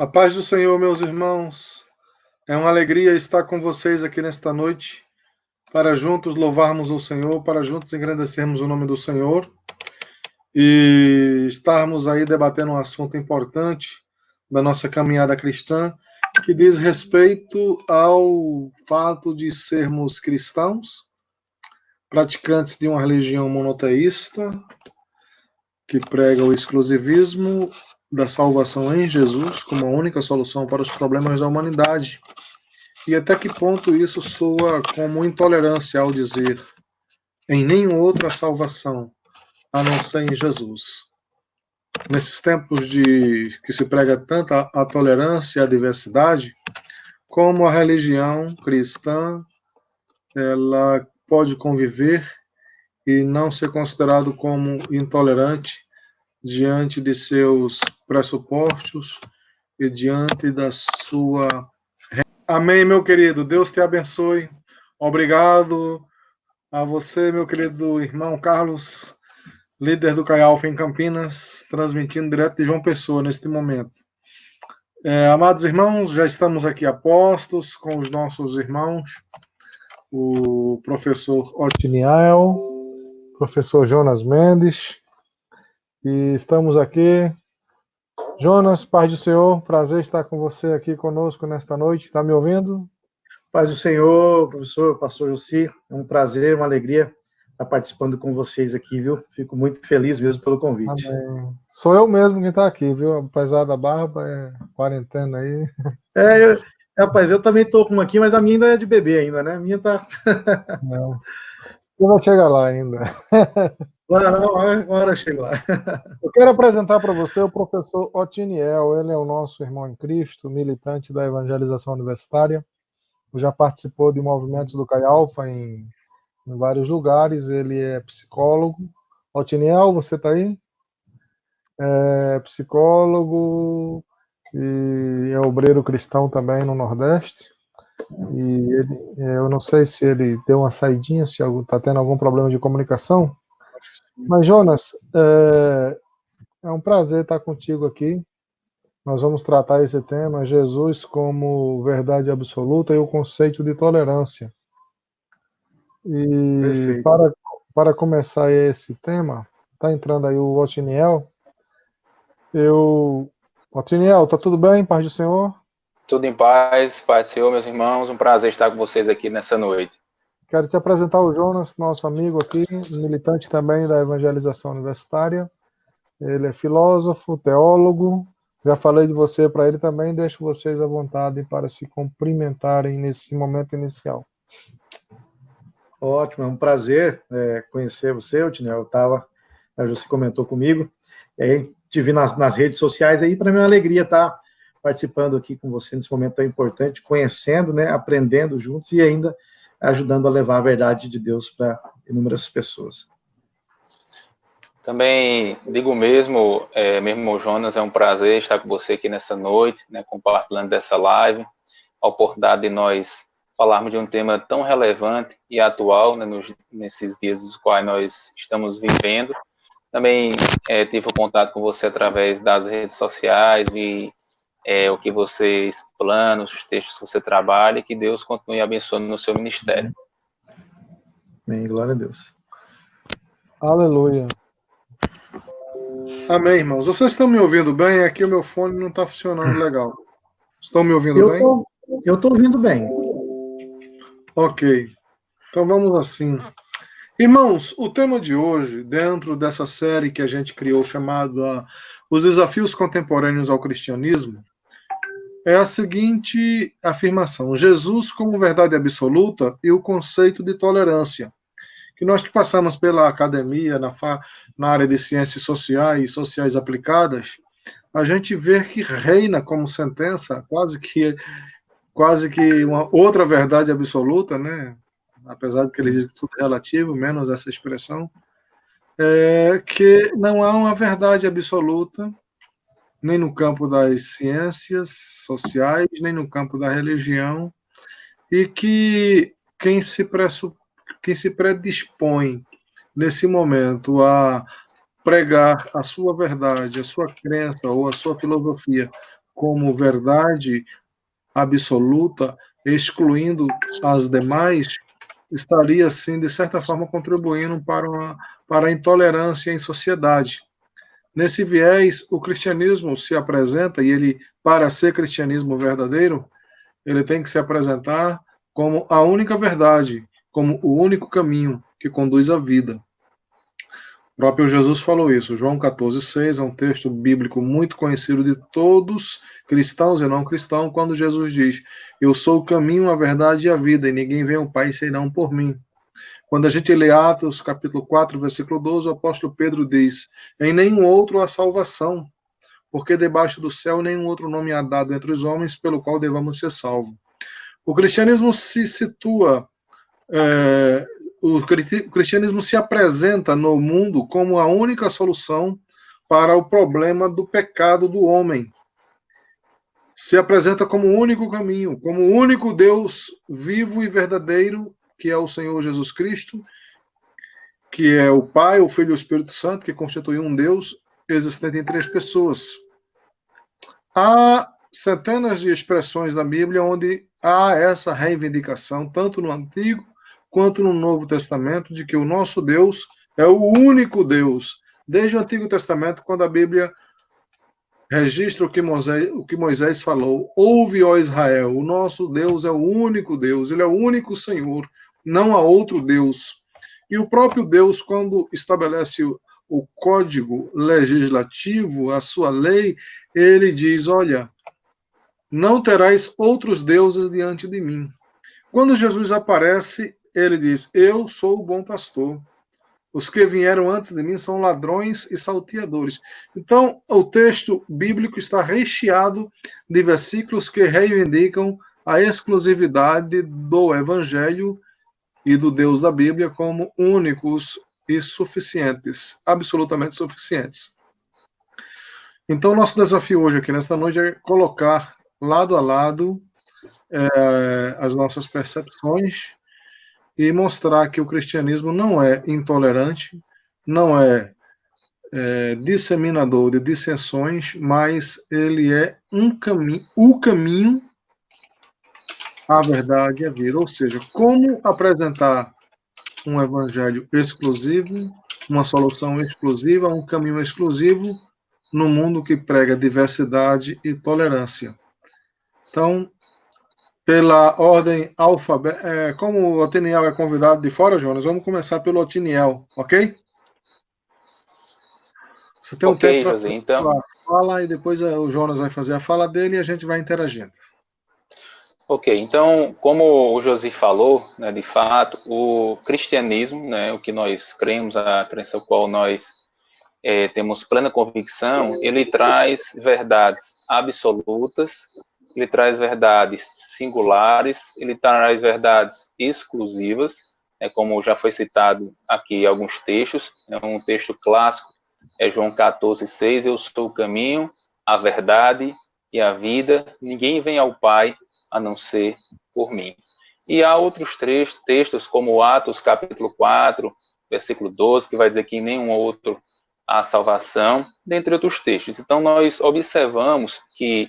A paz do Senhor, meus irmãos. É uma alegria estar com vocês aqui nesta noite, para juntos louvarmos o Senhor, para juntos engrandecermos o nome do Senhor e estarmos aí debatendo um assunto importante da nossa caminhada cristã, que diz respeito ao fato de sermos cristãos, praticantes de uma religião monoteísta, que prega o exclusivismo da salvação em Jesus como a única solução para os problemas da humanidade. E até que ponto isso soa como intolerância ao dizer em nenhum outro a salvação, a não ser em Jesus. Nesses tempos de que se prega tanto a tolerância e a diversidade, como a religião cristã, ela pode conviver e não ser considerado como intolerante diante de seus pressupostos e diante da sua... Amém, meu querido. Deus te abençoe. Obrigado a você, meu querido irmão Carlos, líder do CAI Alpha em Campinas, transmitindo direto de João Pessoa neste momento. Amados irmãos, já estamos aqui a postos com os nossos irmãos, o professor Otiniel, professor Jonas Mendes, e estamos aqui. Jonas, paz do Senhor, prazer estar com você aqui conosco nesta noite. Está me ouvindo? Paz do Senhor, professor, pastor Jossi, é um prazer, uma alegria estar participando com vocês aqui, viu? Fico muito feliz mesmo pelo convite. Amém. Sou eu mesmo que está aqui, viu? Apesar da barba, quarentena aí. Rapaz, eu também estou com uma aqui, mas a minha ainda é de bebê ainda, né? A minha tá... Não. Eu vou chegar lá ainda. Agora eu chego lá. Eu quero apresentar para você o professor Otiniel. Ele é o nosso irmão em Cristo, militante da evangelização universitária. Já participou de movimentos do CAI Alpha em vários lugares. Ele é psicólogo. Otiniel, você está aí? É psicólogo e é obreiro cristão também no Nordeste. E eu não sei se ele deu uma saidinha, se está tendo algum problema de comunicação. Mas, Jonas, é um prazer estar contigo aqui. Nós vamos tratar esse tema, Jesus como verdade absoluta e o conceito de tolerância. E para começar esse tema, está entrando aí o Otiniel. Otiniel, tá tudo bem? Paz do Senhor? Tudo em paz, paz do Senhor, meus irmãos. Um prazer estar com vocês aqui nessa noite. Quero te apresentar o Jonas, nosso amigo aqui, militante também da evangelização universitária. Ele é filósofo, teólogo. Já falei de você para ele também. Deixo vocês à vontade para se cumprimentarem nesse momento inicial. Ótimo, é um prazer conhecer você, Otiniel. Você comentou comigo. E aí, te vi nas redes sociais aí, para mim é uma alegria estar participando aqui com você nesse momento tão importante, conhecendo, né, aprendendo juntos e ainda ajudando a levar a verdade de Deus para inúmeras pessoas. Também digo mesmo, meu irmão Jonas, é um prazer estar com você aqui nessa noite, né, compartilhando dessa live, a oportunidade de nós falarmos de um tema tão relevante e atual, né, nesses dias dos quais nós estamos vivendo. Também tive o contato com você através das redes sociais, vi o que você explana, os textos que você trabalha, e que Deus continue abençoando no seu ministério. Amém, glória a Deus. Aleluia. Amém, irmãos. Vocês estão me ouvindo bem? Aqui o meu fone não está funcionando legal. Estão me ouvindo bem? Eu estou ouvindo bem. Ok. Então vamos assim. Irmãos, o tema de hoje, dentro dessa série que a gente criou chamada Os Desafios Contemporâneos ao Cristianismo, é a seguinte afirmação: Jesus como verdade absoluta e o conceito de tolerância. Que nós que passamos pela academia, na área de ciências sociais e sociais aplicadas, a gente vê que reina como sentença quase que uma outra verdade absoluta, né? Apesar de que ele diz que tudo é relativo, menos essa expressão, que não há uma verdade absoluta, nem no campo das ciências sociais, nem no campo da religião, e que quem se predispõe nesse momento a pregar a sua verdade, a sua crença ou a sua filosofia como verdade absoluta, excluindo as demais, estaria, assim, de certa forma, contribuindo para a intolerância em sociedade. Nesse viés, o cristianismo se apresenta, e ele, para ser cristianismo verdadeiro, ele tem que se apresentar como a única verdade, como o único caminho que conduz à vida. O próprio Jesus falou isso. João 14,6 é um texto bíblico muito conhecido de todos, cristãos e não cristãos, quando Jesus diz: eu sou o caminho, a verdade e a vida, e ninguém vem ao Pai senão por mim. Quando a gente lê Atos, capítulo 4, versículo 12, o apóstolo Pedro diz: em nenhum outro há salvação, porque debaixo do céu nenhum outro nome há dado entre os homens pelo qual devamos ser salvos. O cristianismo se situa, o cristianismo se apresenta no mundo como a única solução para o problema do pecado do homem. Se apresenta como o único caminho, como o único Deus vivo e verdadeiro, que é o Senhor Jesus Cristo, que é o Pai, o Filho e o Espírito Santo, que constitui um Deus existente em três pessoas. Há centenas de expressões na Bíblia onde há essa reivindicação, tanto no Antigo quanto no Novo Testamento, de que o nosso Deus é o único Deus. Desde o Antigo Testamento, quando a Bíblia registra o que Moisés falou: ouve, ó Israel, o nosso Deus é o único Deus, ele é o único Senhor, não há outro Deus. E o próprio Deus, quando estabelece o código legislativo, a sua lei, ele diz: olha, não terás outros deuses diante de mim. Quando Jesus aparece, ele diz: eu sou o bom pastor. Os que vieram antes de mim são ladrões e salteadores. Então, o texto bíblico está recheado de versículos que reivindicam a exclusividade do Evangelho e do Deus da Bíblia como únicos e suficientes, absolutamente suficientes. Então, nosso desafio hoje aqui nesta noite é colocar lado a lado as nossas percepções e mostrar que o cristianismo não é intolerante, não é disseminador de dissensões, mas ele é o caminho, a verdade e a vida. Ou seja, como apresentar um evangelho exclusivo, uma solução exclusiva, um caminho exclusivo no mundo que prega diversidade e tolerância. Então, pela ordem alfabética, como o Otiniel é convidado de fora, Jonas, vamos começar pelo Otiniel, ok? Você tem um tempo para José, então. Fala e depois o Jonas vai fazer a fala dele e a gente vai interagindo. Ok, então, como o Josi falou, né, de fato, o cristianismo, né, o que nós cremos, a crença ao qual nós temos plena convicção, ele traz verdades absolutas, ele traz verdades singulares, ele traz verdades exclusivas, como já foi citado aqui alguns textos, um texto clássico é João 14,6, eu sou o caminho, a verdade e a vida, ninguém vem ao Pai a não ser por mim. E há outros textos, como Atos capítulo 4, versículo 12, que vai dizer que em nenhum outro há salvação, dentre outros textos. Então, nós observamos que,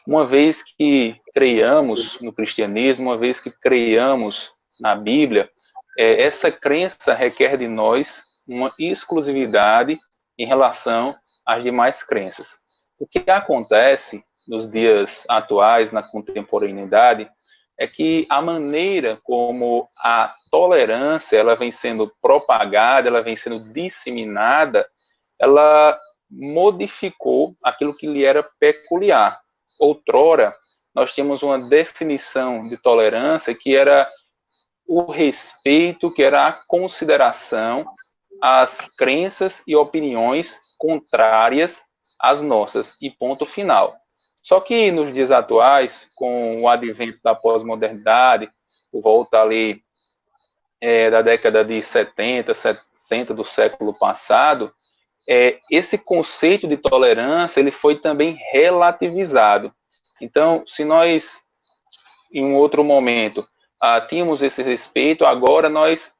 uma vez que creiamos no cristianismo, uma vez que creiamos na Bíblia, essa crença requer de nós uma exclusividade em relação às demais crenças. O que acontece nos dias atuais, na contemporaneidade, é que a maneira como a tolerância ela vem sendo propagada, ela vem sendo disseminada, ela modificou aquilo que lhe era peculiar. Outrora, nós tínhamos uma definição de tolerância que era o respeito, que era a consideração às crenças e opiniões contrárias às nossas, e ponto final. Só que nos dias atuais, com o advento da pós-modernidade, por volta ali da década de 70, 60 do século passado, esse conceito de tolerância ele foi também relativizado. Então, se nós, em um outro momento, tínhamos esse respeito, agora nós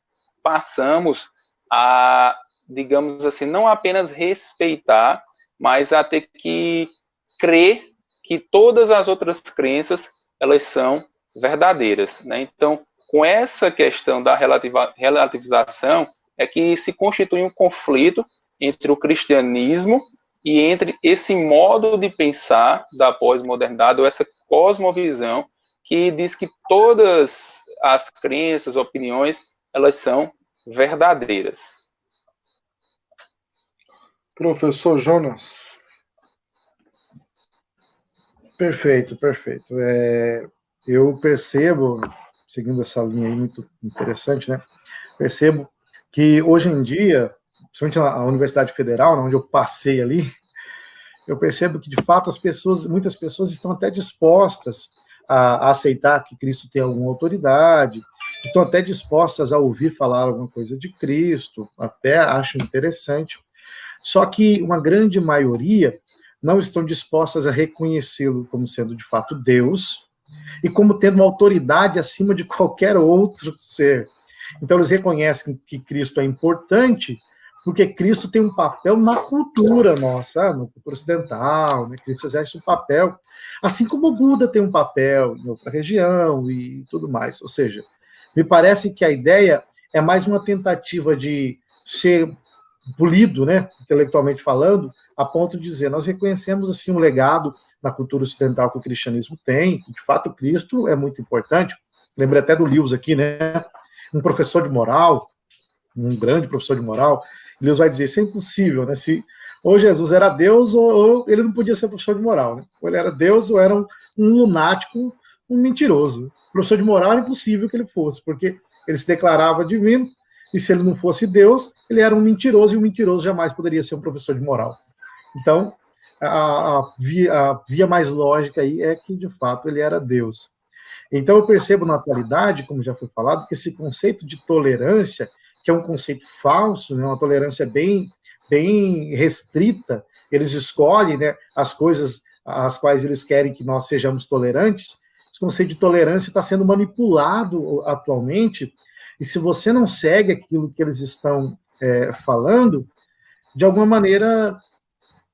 passamos a, digamos assim, não apenas respeitar, mas a ter que crer que todas as outras crenças, elas são verdadeiras, né? Então, com essa questão da relativização, é que se constitui um conflito entre o cristianismo e entre esse modo de pensar da pós-modernidade, ou essa cosmovisão, que diz que todas as crenças, opiniões, elas são verdadeiras. Professor Jonas. Perfeito, perfeito. Eu percebo, seguindo essa linha aí muito interessante, né? Percebo que hoje em dia, principalmente a Universidade Federal, onde eu passei ali, eu percebo que, de fato, muitas pessoas estão até dispostas a aceitar que Cristo tem alguma autoridade, estão até dispostas a ouvir falar alguma coisa de Cristo, até acho interessante. Só que uma grande maioria não estão dispostas a reconhecê-lo como sendo, de fato, Deus, e como tendo uma autoridade acima de qualquer outro ser. Então, eles reconhecem que Cristo é importante, porque Cristo tem um papel na cultura nossa, na cultura ocidental, né? Cristo exerce um papel, assim como o Buda tem um papel em outra região e tudo mais. Ou seja, me parece que a ideia é mais uma tentativa de ser polido, né, intelectualmente falando, a ponto de dizer, nós reconhecemos assim um legado na cultura ocidental que o cristianismo tem, que de fato Cristo é muito importante. Lembrei até do Lewis aqui, né, um professor de moral, um grande professor de moral, Lewis vai dizer, isso é impossível, né, se ou Jesus era Deus, ou ele não podia ser professor de moral, né? Ou ele era Deus, ou era um lunático, um mentiroso. Professor de moral era impossível que ele fosse, porque ele se declarava divino, e se ele não fosse Deus, ele era um mentiroso, e um mentiroso jamais poderia ser um professor de moral. Então, a via mais lógica aí é que, de fato, ele era Deus. Então, eu percebo na atualidade, como já foi falado, que esse conceito de tolerância, que é um conceito falso, né, uma tolerância bem restrita, eles escolhem, né, as coisas às quais eles querem que nós sejamos tolerantes. Esse conceito de tolerância está sendo manipulado atualmente, e se você não segue aquilo que eles estão falando, de alguma maneira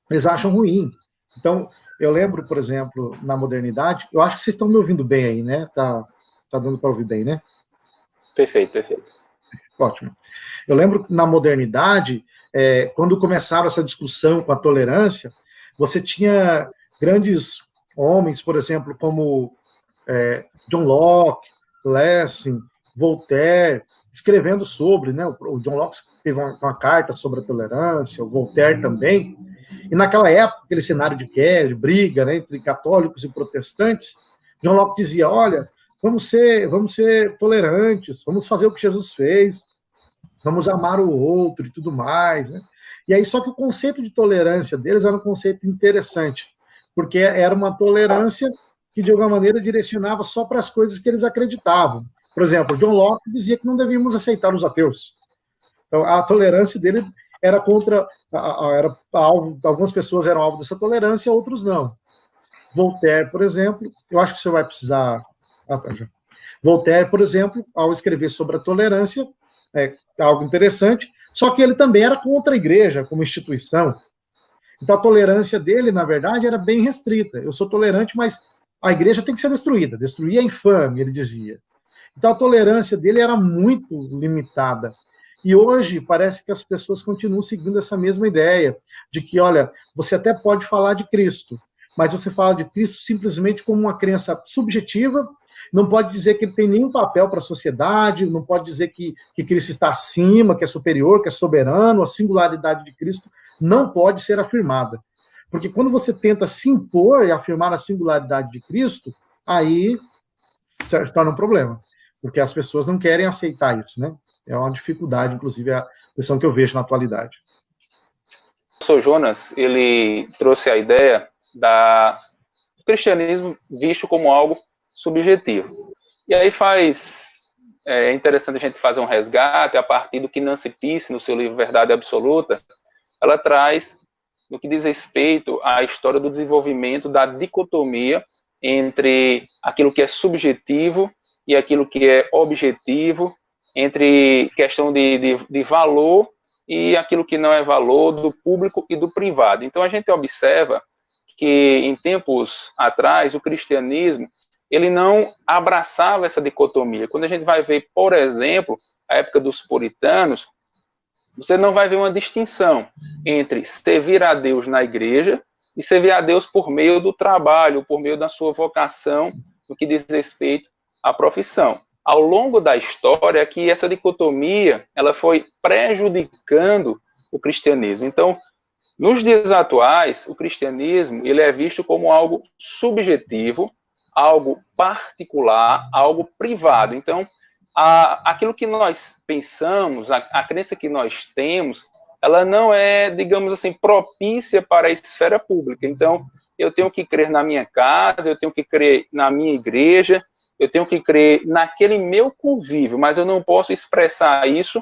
eles acham ruim. Então, eu lembro, por exemplo, na modernidade, eu acho que vocês estão me ouvindo bem aí, né? Tá dando para ouvir bem, né? Perfeito, perfeito. Ótimo. Eu lembro que na modernidade, quando começaram essa discussão com a tolerância, você tinha grandes homens, por exemplo, como John Locke, Lessing, Voltaire, escrevendo sobre, né? O John Locke teve uma carta sobre a tolerância, o Voltaire também. E naquela época, aquele cenário de guerra, de briga, né, entre católicos e protestantes, John Locke dizia, olha, vamos ser tolerantes, vamos fazer o que Jesus fez, vamos amar o outro e tudo mais, né? E aí, só que o conceito de tolerância deles era um conceito interessante, porque era uma tolerância que, de alguma maneira, direcionava só para as coisas que eles acreditavam. Por exemplo, John Locke dizia que não devíamos aceitar os ateus. Então, a tolerância dele era contra... algumas pessoas eram alvo dessa tolerância, outros não. Voltaire, por exemplo, eu acho que você vai precisar... Voltaire, por exemplo, ao escrever sobre a tolerância, é algo interessante, só que ele também era contra a igreja como instituição. Então, a tolerância dele, na verdade, era bem restrita. Eu sou tolerante, mas a igreja tem que ser destruída. Destruir é infame, ele dizia. Então, a tolerância dele era muito limitada. E hoje, parece que as pessoas continuam seguindo essa mesma ideia, de que, olha, você até pode falar de Cristo, mas você fala de Cristo simplesmente como uma crença subjetiva, não pode dizer que ele tem nenhum papel para a sociedade, não pode dizer que Cristo está acima, que é superior, que é soberano, a singularidade de Cristo não pode ser afirmada. Porque quando você tenta se impor e afirmar a singularidade de Cristo, aí se torna um problema. Porque as pessoas não querem aceitar isso, né? É uma dificuldade, inclusive, a questão que eu vejo na atualidade. O professor Jonas, ele trouxe a ideia do cristianismo visto como algo subjetivo. E aí é interessante a gente fazer um resgate a partir do que Nancy Pearce, no seu livro Verdade Absoluta, ela traz no que diz respeito à história do desenvolvimento da dicotomia entre aquilo que é subjetivo e aquilo que é objetivo, entre questão de valor e aquilo que não é valor, do público e do privado. Então, a gente observa que em tempos atrás o cristianismo ele não abraçava essa dicotomia. Quando a gente vai ver, por exemplo, a época dos puritanos, você não vai ver uma distinção entre servir a Deus na igreja e servir a Deus por meio do trabalho, por meio da sua vocação, no que diz respeito à profissão. Ao longo da história, que essa dicotomia ela foi prejudicando o cristianismo. Então, nos dias atuais, o cristianismo ele é visto como algo subjetivo, algo particular, algo privado. Então, aquilo que nós pensamos, a crença que nós temos, ela não é, digamos assim, propícia para a esfera pública. Então, eu tenho que crer na minha casa, eu tenho que crer na minha igreja, eu tenho que crer naquele meu convívio, mas eu não posso expressar isso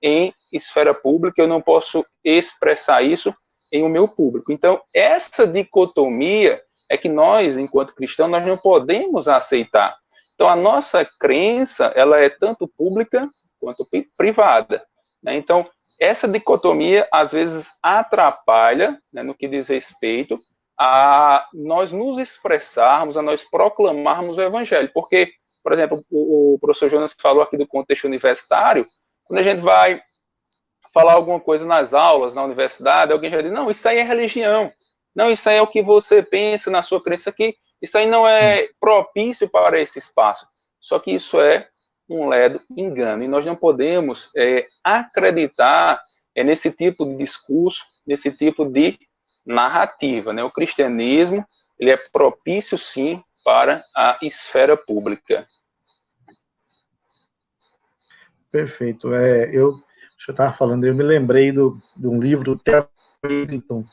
em esfera pública, eu não posso expressar isso em o meu público. Então, essa dicotomia é que nós, enquanto cristãos, nós não podemos aceitar. Então, a nossa crença, ela é tanto pública quanto privada, né? Então, essa dicotomia, às vezes, atrapalha, né, no que diz respeito a nós nos expressarmos, a nós proclamarmos o evangelho. Porque, por exemplo, o professor Jonas falou aqui do contexto universitário, quando a gente vai falar alguma coisa nas aulas, na universidade, alguém já diz, não, isso aí é religião, não, isso aí é o que você pensa na sua crença aqui, isso aí não é propício para esse espaço. Só que isso é um ledo engano, e nós não podemos acreditar nesse tipo de discurso, nesse tipo de narrativa, né? O cristianismo, ele é propício, sim, para a esfera pública. Perfeito. Eu estava falando, eu me lembrei de um livro do Terry Eagleton,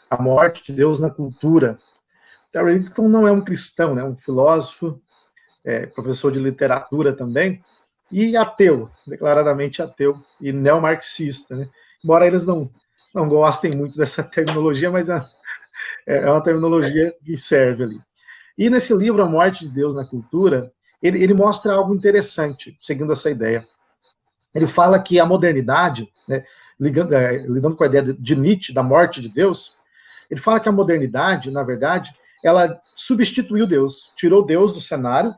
A Morte de Deus na Cultura. Terry Eagleton não é um cristão, né? Um filósofo, professor de literatura também, e ateu, declaradamente ateu, e neomarxista, né? Embora eles não gostem muito dessa terminologia, mas é uma terminologia que serve ali. E nesse livro, A Morte de Deus na Cultura, ele mostra algo interessante, seguindo essa ideia. Ele fala que a modernidade, né, lidando com a ideia de Nietzsche, da morte de Deus, ele fala que a modernidade, na verdade, ela substituiu Deus, tirou Deus do cenário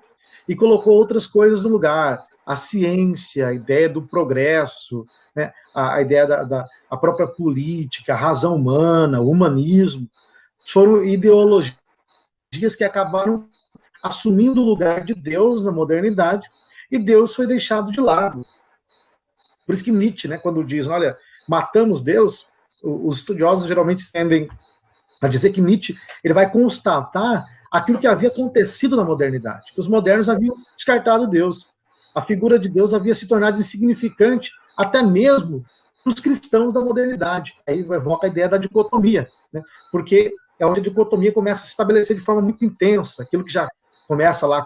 e colocou outras coisas no lugar. A ciência, a ideia do progresso, né, a ideia da própria política, a razão humana, o humanismo, foram ideologias que acabaram assumindo o lugar de Deus na modernidade, e Deus foi deixado de lado. Por isso que Nietzsche, né, quando diz, olha, matamos Deus, os estudiosos geralmente tendem a dizer que Nietzsche ele vai constatar aquilo que havia acontecido na modernidade, que os modernos haviam descartado Deus. A figura de Deus havia se tornado insignificante, até mesmo para os cristãos da modernidade. Aí evoca a ideia da dicotomia, né? Porque é onde a dicotomia começa a se estabelecer de forma muito intensa, aquilo que já começa lá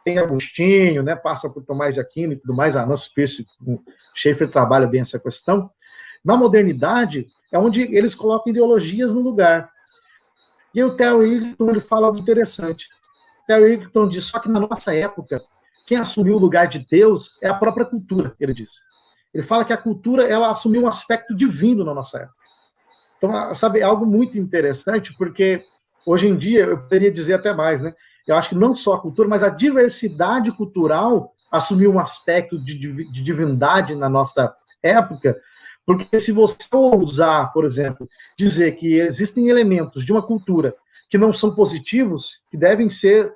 tem Agostinho, né? Passa por Tomás de Aquino e tudo mais, a Nancy Pierce, Schaeffer trabalha bem essa questão. Na modernidade, é onde eles colocam ideologias no lugar. E o Terry Eagleton ele fala algo interessante. O Terry Eagleton diz, só que na nossa época, quem assumiu o lugar de Deus é a própria cultura, ele diz. Ele fala que a cultura ela assumiu um aspecto divino na nossa época. Então, sabe, é algo muito interessante, porque hoje em dia, eu poderia dizer até mais, né? Eu acho que não só a cultura, mas a diversidade cultural assumiu um aspecto de divindade na nossa época, porque se você ousar, por exemplo, dizer que existem elementos de uma cultura que não são positivos, que devem ser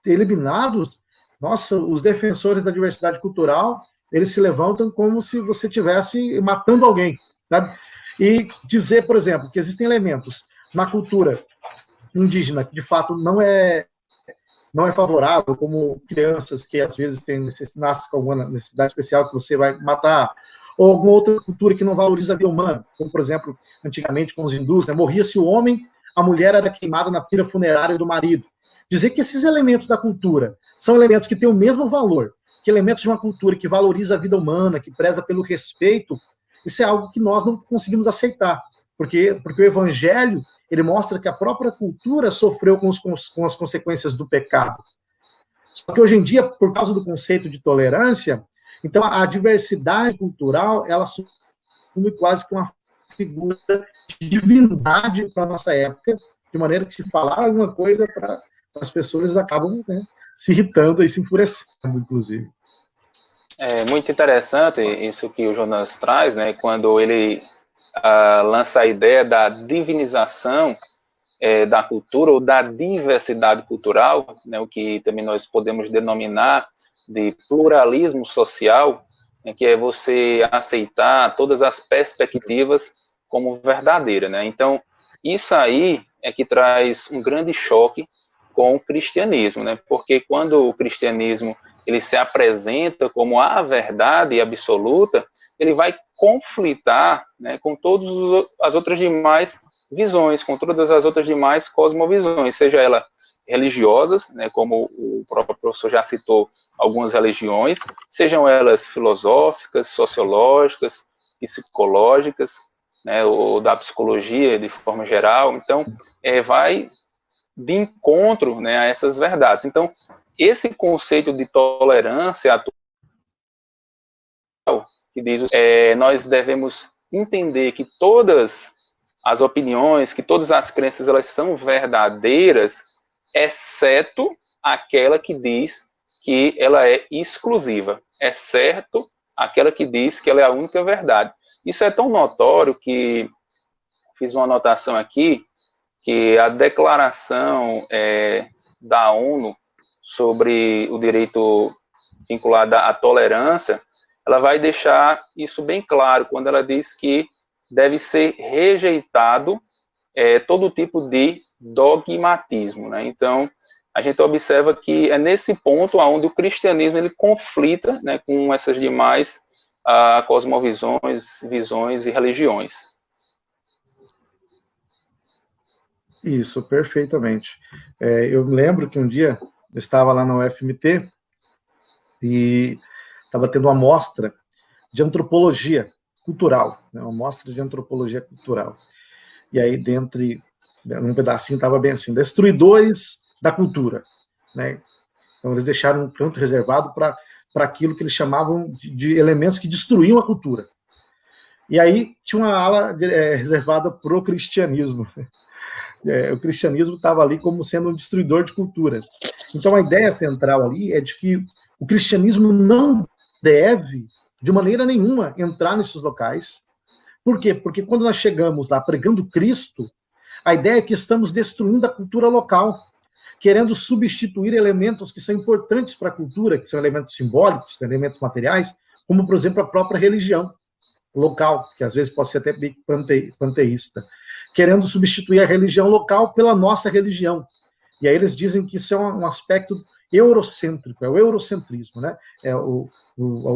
eliminados, nossa, os defensores da diversidade cultural, eles se levantam como se você estivesse matando alguém, sabe? E dizer, por exemplo, que existem elementos na cultura indígena que, de fato, não é favorável, como crianças que, às vezes, nascem com alguma necessidade especial que você vai matar, ou alguma outra cultura que não valoriza a vida humana, como, por exemplo, antigamente com os hindus, né, morria-se o homem, a mulher era queimada na pira funerária do marido. Dizer que esses elementos da cultura são elementos que têm o mesmo valor que elementos de uma cultura que valoriza a vida humana, que preza pelo respeito, isso é algo que nós não conseguimos aceitar, porque o evangelho ele mostra que a própria cultura sofreu com as consequências do pecado. Só que hoje em dia, por causa do conceito de tolerância, então a diversidade cultural ela assume quase que uma figura de divindade para a nossa época, de maneira que se falar alguma coisa para as pessoas acabam, né, se irritando e se enfurecendo, inclusive. É muito interessante isso que o Jonas traz, né, quando ele lança a ideia da divinização da cultura ou da diversidade cultural, né, o que também nós podemos denominar de pluralismo social, né, que é você aceitar todas as perspectivas como verdadeira, né? Então, isso aí é que traz um grande choque com o cristianismo, né? Porque quando o cristianismo ele se apresenta como a verdade absoluta, ele vai conflitar, né, com todas as outras demais visões, com todas as outras demais cosmovisões, seja ela religiosas, né, como o próprio professor já citou algumas religiões, sejam elas filosóficas, sociológicas, psicológicas, né, ou da psicologia de forma geral. Então, vai de encontro, né, a essas verdades. Então, esse conceito de tolerância atual, que diz nós devemos entender que todas as opiniões, que todas as crenças, elas são verdadeiras, exceto aquela que diz que ela é exclusiva, exceto aquela que diz que ela é a única verdade. Isso é tão notório que fiz uma anotação aqui, que a declaração da ONU sobre o direito vinculado à tolerância, ela vai deixar isso bem claro, quando ela diz que deve ser rejeitado todo tipo de dogmatismo, né? Então, a gente observa que é nesse ponto onde o cristianismo ele conflita, né, com essas demais cosmovisões, visões e religiões. Isso, perfeitamente. Eu me lembro que um dia eu estava lá na UFMT e estava tendo uma mostra de antropologia cultural, né, uma mostra de antropologia cultural. E aí, dentre um pedacinho, estava bem assim, destruidores da cultura, né? Então, eles deixaram um canto reservado para aquilo que eles chamavam de elementos que destruíam a cultura. E aí, tinha uma ala reservada para o cristianismo. O cristianismo estava ali como sendo um destruidor de cultura. Então, a ideia central ali é de que o cristianismo não deve, de maneira nenhuma, entrar nesses locais. Por quê? Porque quando nós chegamos lá pregando Cristo, a ideia é que estamos destruindo a cultura local, querendo substituir elementos que são importantes para a cultura, que são elementos simbólicos, elementos materiais, como, por exemplo, a própria religião local, que às vezes pode ser até bem panteísta, querendo substituir a religião local pela nossa religião. E aí eles dizem que isso é um aspecto eurocêntrico, é o eurocentrismo, né? É o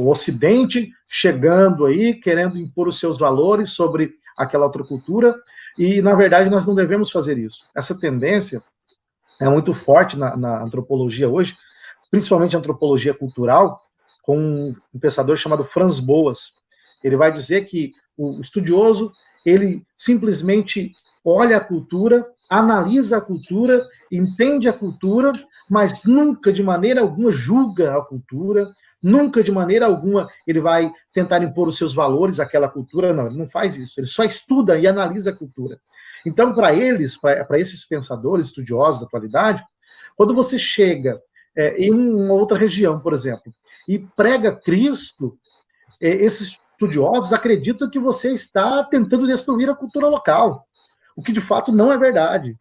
Ocidente chegando aí, querendo impor os seus valores sobre aquela outra cultura, e, na verdade, nós não devemos fazer isso. Essa tendência é muito forte na antropologia hoje, principalmente a antropologia cultural, com um pensador chamado Franz Boas. Ele vai dizer que o estudioso, ele simplesmente olha a cultura, analisa a cultura, entende a cultura, mas nunca de maneira alguma julga a cultura, nunca de maneira alguma ele vai tentar impor os seus valores àquela cultura, não, ele não faz isso, ele só estuda e analisa a cultura. Então, para eles, para esses pensadores estudiosos da atualidade, quando você chega em uma outra região, por exemplo, e prega Cristo, esses estudiosos acreditam que você está tentando destruir a cultura local, o que de fato não é verdade,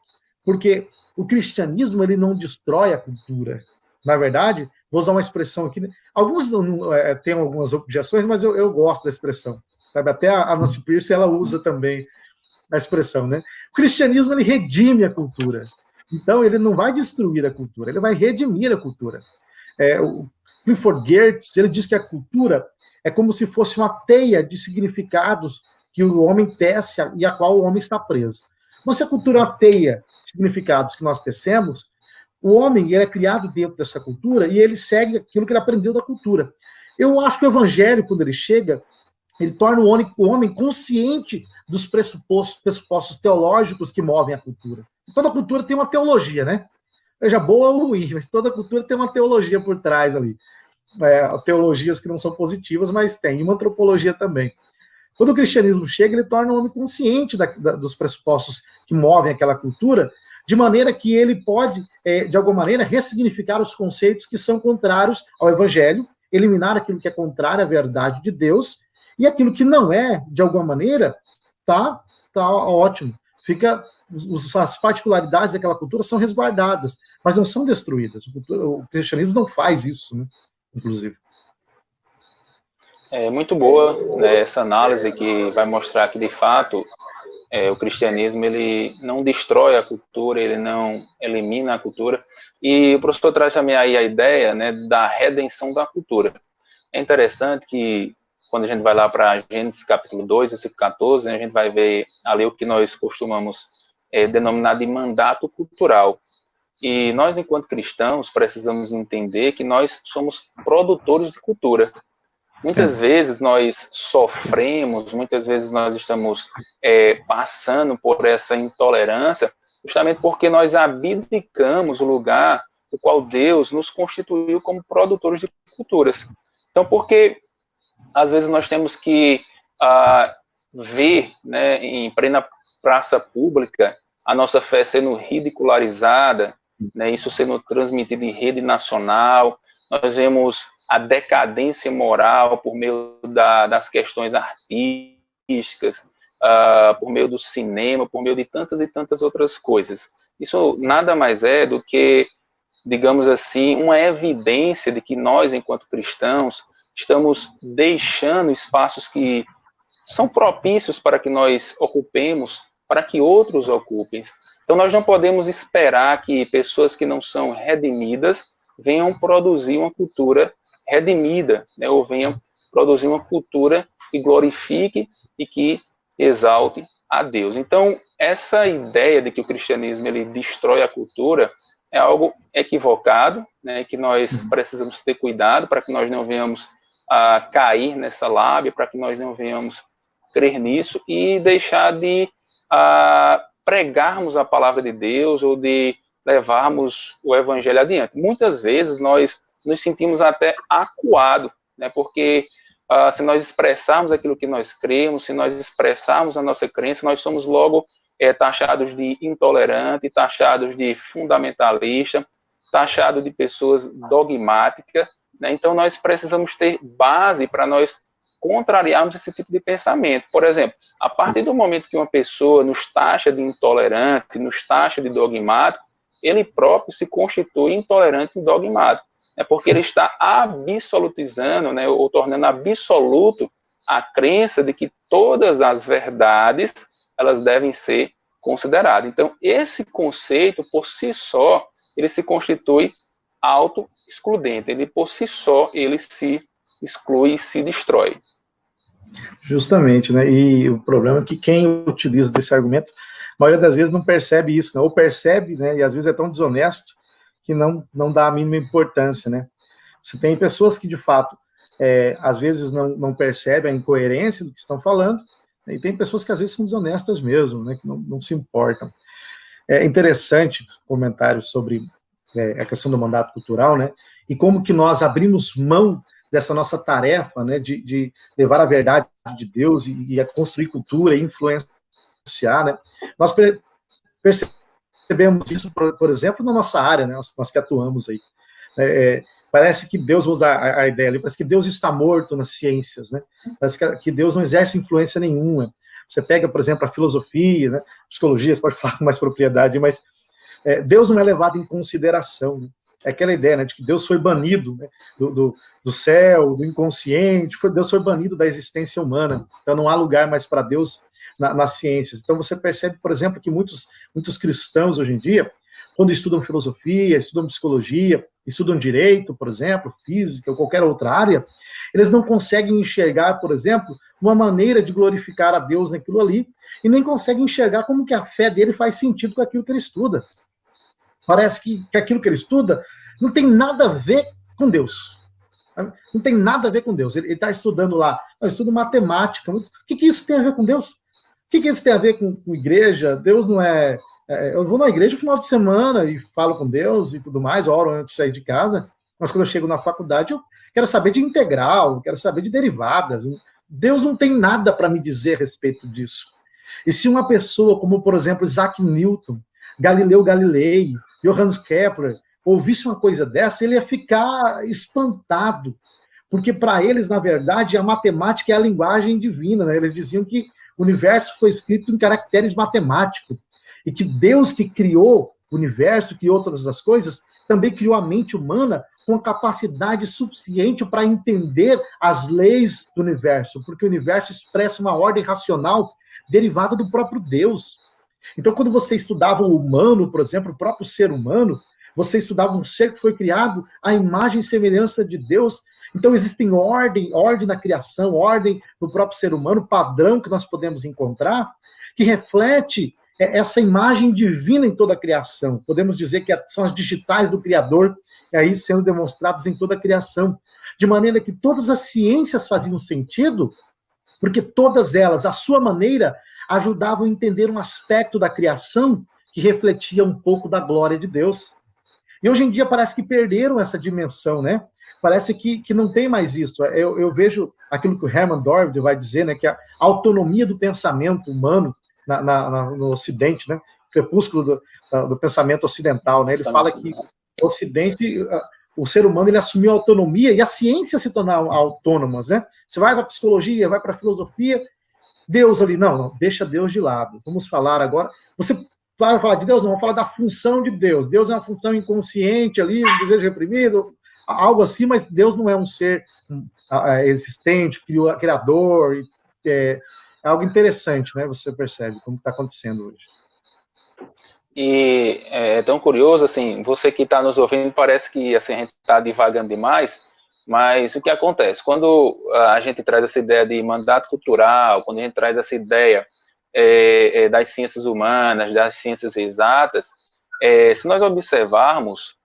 porque o cristianismo ele não destrói a cultura. Na verdade, vou usar uma expressão aqui, alguns têm algumas objeções, mas eu gosto da expressão, sabe? Até a Nancy Pierce ela usa também a expressão, né? O cristianismo ele redime a cultura, então ele não vai destruir a cultura, ele vai redimir a cultura. O Clifford Geertz, ele diz que a cultura é como se fosse uma teia de significados que o homem tece e a qual o homem está preso. Então, se a cultura é uma teia de significados que nós tecemos, o homem ele é criado dentro dessa cultura e ele segue aquilo que ele aprendeu da cultura. Eu acho que o evangelho, quando ele chega, ele torna o homem consciente dos pressupostos teológicos que movem a cultura. Toda cultura tem uma teologia, né? Seja boa ou ruim, mas toda cultura tem uma teologia por trás ali. Teologias que não são positivas, mas tem uma antropologia também. Quando o cristianismo chega, ele torna o homem consciente dos pressupostos que movem aquela cultura, de maneira que ele pode, de alguma maneira, ressignificar os conceitos que são contrários ao evangelho, eliminar aquilo que é contrário à verdade de Deus, e aquilo que não é, de alguma maneira, tá ótimo. As particularidades daquela cultura são resguardadas, mas não são destruídas. O cristianismo não faz isso, né? Inclusive. É muito boa, né, essa análise que vai mostrar que, de fato, o cristianismo ele não destrói a cultura, ele não elimina a cultura. E o professor traz também aí a ideia, né, da redenção da cultura. É interessante que, quando a gente vai lá para Gênesis capítulo 2, versículo 14, né, a gente vai ver ali o que nós costumamos denominar de mandato cultural. E nós, enquanto cristãos, precisamos entender que nós somos produtores de cultura. Muitas vezes nós sofremos, muitas vezes nós estamos passando por essa intolerância, justamente porque nós abdicamos o lugar do qual Deus nos constituiu como produtores de culturas. Então, porque às vezes nós temos que ver, né, em plena praça pública, a nossa fé sendo ridicularizada, né, isso sendo transmitido em rede nacional, nós vemos a decadência moral por meio das questões artísticas, por meio do cinema, por meio de tantas e tantas outras coisas. Isso nada mais é do que, digamos assim, uma evidência de que nós, enquanto cristãos, estamos deixando espaços que são propícios para que nós ocupemos, para que outros ocupem. Então, nós não podemos esperar que pessoas que não são redimidas venham produzir uma cultura redimida, né, ou venham produzir uma cultura que glorifique e que exalte a Deus. Então, essa ideia de que o cristianismo ele destrói a cultura é algo equivocado, né, que nós precisamos ter cuidado para que nós não venhamos a cair nessa lábia, para que nós não venhamos crer nisso e deixar de pregarmos a palavra de Deus ou de levarmos o evangelho adiante. Muitas vezes nós nos sentimos até acuados, né, porque se nós expressarmos aquilo que nós cremos, se nós expressarmos a nossa crença, nós somos logo taxados de intolerante, taxados de fundamentalista, taxados de pessoas dogmáticas, né? Então nós precisamos ter base para nós contrariarmos esse tipo de pensamento. Por exemplo, a partir do momento que uma pessoa nos taxa de intolerante, nos taxa de dogmático, ele próprio se constitui intolerante e dogmático, né? Porque ele está absolutizando, né, ou tornando absoluto a crença de que todas as verdades elas devem ser consideradas. Então, esse conceito, por si só, ele se constitui auto-excludente. Ele, por si só, ele se exclui e se destrói. Justamente, né? E o problema é que quem utiliza desse argumento, a maioria das vezes não percebe isso, né? Ou percebe, né? E às vezes é tão desonesto que não dá a mínima importância, né? Você tem pessoas que, de fato, às vezes não percebem a incoerência do que estão falando, e tem pessoas que às vezes são desonestas mesmo, né, que não se importam. É interessante comentários sobre a questão do mandato cultural, né, e como que nós abrimos mão dessa nossa tarefa, né, de levar a verdade de Deus e a construir cultura e influenciar, né. Nós percebemos isso, por exemplo, na nossa área, né, nós que atuamos aí. Parece que Deus, vou usar a ideia ali, parece que Deus está morto nas ciências, né? Parece que Deus não exerce influência nenhuma. Você pega, por exemplo, a filosofia, né? Psicologia, você pode falar com mais propriedade, mas Deus não é levado em consideração, né? É aquela ideia, né, de que Deus foi banido, né, do céu, do inconsciente, Deus foi banido da existência humana, então não há lugar mais para Deus nas ciências. Então você percebe, por exemplo, que muitos cristãos hoje em dia, quando estudam filosofia, estudam psicologia, estudam direito, por exemplo, física ou qualquer outra área, eles não conseguem enxergar, por exemplo, uma maneira de glorificar a Deus naquilo ali, e nem conseguem enxergar como que a fé dele faz sentido com aquilo que ele estuda. Parece que aquilo que ele estuda não tem nada a ver com Deus. Não tem nada a ver com Deus. Ele está estudando lá, eu estudo matemática, mas o que isso tem a ver com Deus? O que isso tem a ver com igreja? Deus não é... Eu vou na igreja no final de semana e falo com Deus e tudo mais, oro antes de sair de casa, mas quando eu chego na faculdade eu quero saber de integral, quero saber de derivadas, Deus não tem nada para me dizer a respeito disso. E se uma pessoa, como por exemplo Isaac Newton, Galileu Galilei, Johannes Kepler, ouvisse uma coisa dessa, ele ia ficar espantado, porque para eles, na verdade, a matemática é a linguagem divina, né? Eles diziam que o universo foi escrito em caracteres matemáticos, e que Deus que criou o universo, que outras as coisas, também criou a mente humana com capacidade suficiente para entender as leis do universo, porque o universo expressa uma ordem racional derivada do próprio Deus. Então, quando você estudava o humano, por exemplo, o próprio ser humano, você estudava um ser que foi criado à imagem e semelhança de Deus. Então, existem ordem na criação, ordem no próprio ser humano, padrão que nós podemos encontrar, que reflete essa imagem divina em toda a criação. Podemos dizer que são as digitais do Criador, aí sendo demonstradas em toda a criação. De maneira que todas as ciências faziam sentido, porque todas elas, à sua maneira, ajudavam a entender um aspecto da criação que refletia um pouco da glória de Deus. E hoje em dia parece que perderam essa dimensão, né? Parece que não tem mais isso. Eu vejo aquilo que o Hermann Dorwell vai dizer, né? Que a autonomia do pensamento humano no Ocidente, né? O crepúsculo do pensamento ocidental, né? Ele fala que o Ocidente, o ser humano, ele assumiu a autonomia e a ciência se tornaram autônomas, né? Você vai para a psicologia, vai para a filosofia, Deus ali, não, deixa Deus de lado. Vamos falar agora. Você vai falar de Deus, não, vamos falar da função de Deus. Deus é uma função inconsciente ali, um desejo reprimido, algo assim, mas Deus não é um ser existente, criador. É algo interessante, né? Você percebe como está acontecendo hoje. E é tão curioso, assim, você que está nos ouvindo, parece que assim, a gente está divagando demais, mas o que acontece? Quando a gente traz essa ideia de mandato cultural, quando a gente traz essa ideia das ciências humanas, das ciências exatas, se nós observarmos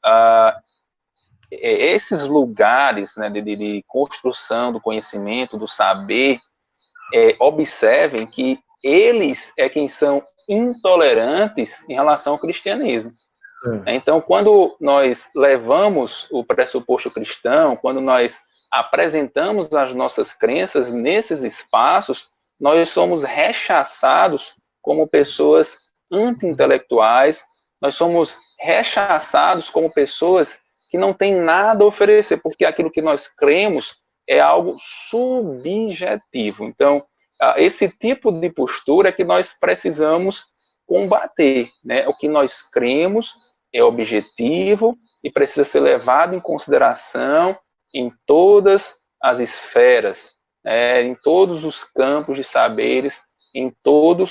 esses lugares, né, de construção do conhecimento, do saber, observem que eles é quem são intolerantes em relação ao cristianismo. Então, quando nós levamos o pressuposto cristão, quando nós apresentamos as nossas crenças nesses espaços, nós somos rechaçados como pessoas anti-intelectuais, nós somos rechaçados como pessoas que não têm nada a oferecer, porque aquilo que nós cremos é algo subjetivo. Então, esse tipo de postura é que nós precisamos combater, né? O que nós cremos é objetivo e precisa ser levado em consideração em todas as esferas, em todos os campos de saberes, em todo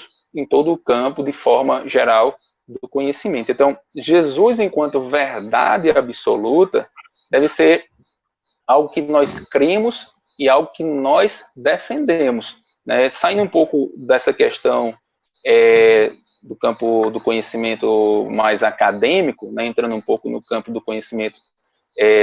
o campo, de forma geral, do conhecimento. Então, Jesus, enquanto verdade absoluta, deve ser algo que nós cremos e algo que nós defendemos, né? Saindo um pouco dessa questão do campo do conhecimento mais acadêmico, né? Entrando um pouco no campo do conhecimento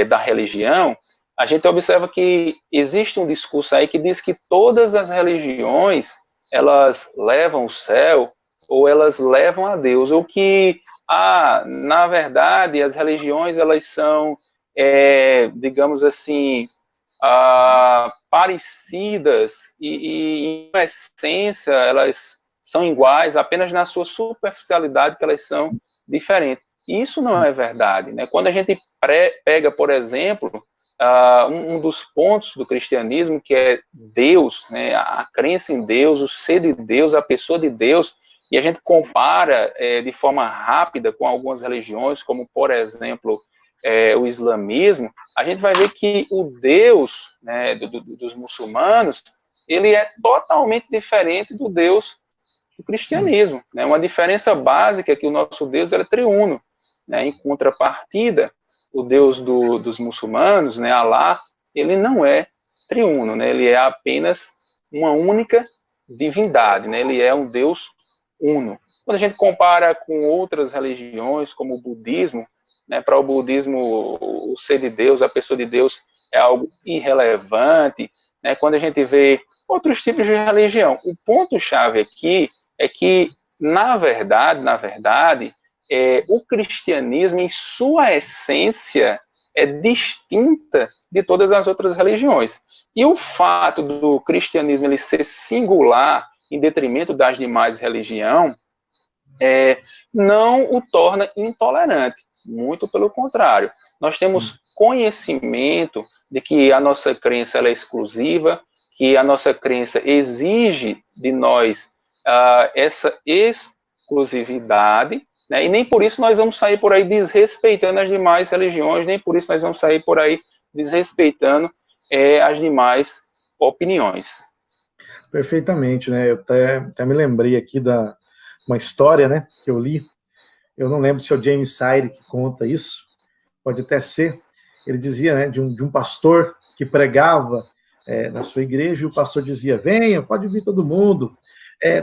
da religião, a gente observa que existe um discurso aí que diz que todas as religiões, elas levam ao céu ou elas levam a Deus, ou que, na verdade, as religiões, elas são, digamos assim, parecidas e, em essência, elas são iguais, apenas na sua superficialidade que elas são diferentes. Isso não é verdade, né? Quando a gente pega, por exemplo, um dos pontos do cristianismo, que é Deus, né? A crença em Deus, o ser de Deus, a pessoa de Deus, e a gente compara de forma rápida com algumas religiões, como, por exemplo, o islamismo, a gente vai ver que o Deus, né, dos muçulmanos, ele é totalmente diferente do Deus do cristianismo, né? Uma diferença básica é que o nosso Deus é triuno, né? Em contrapartida, o Deus dos muçulmanos, né, Alá, ele não é triuno, né? Ele é apenas uma única divindade, né? Ele é um Deus uno. Quando a gente compara com outras religiões, como o budismo, né, para o budismo, o ser de Deus, a pessoa de Deus é algo irrelevante, né? Quando a gente vê outros tipos de religião, o ponto-chave aqui é que, na verdade, o cristianismo, em sua essência, é distinta de todas as outras religiões. E o fato do cristianismo ele ser singular em detrimento das demais religiões não o torna intolerante, muito pelo contrário. Nós temos conhecimento de que a nossa crença ela é exclusiva, que a nossa crença exige de nós essa exclusividade, né? E nem por isso nós vamos sair por aí desrespeitando as demais religiões, nem por isso nós vamos sair por aí desrespeitando as demais opiniões. Perfeitamente, né? Eu até me lembrei aqui uma história, né, que eu li. Eu não lembro se é o James Sire que conta isso, pode até ser. Ele dizia, né, de um pastor que pregava na sua igreja, e o pastor dizia: venha, pode vir todo mundo,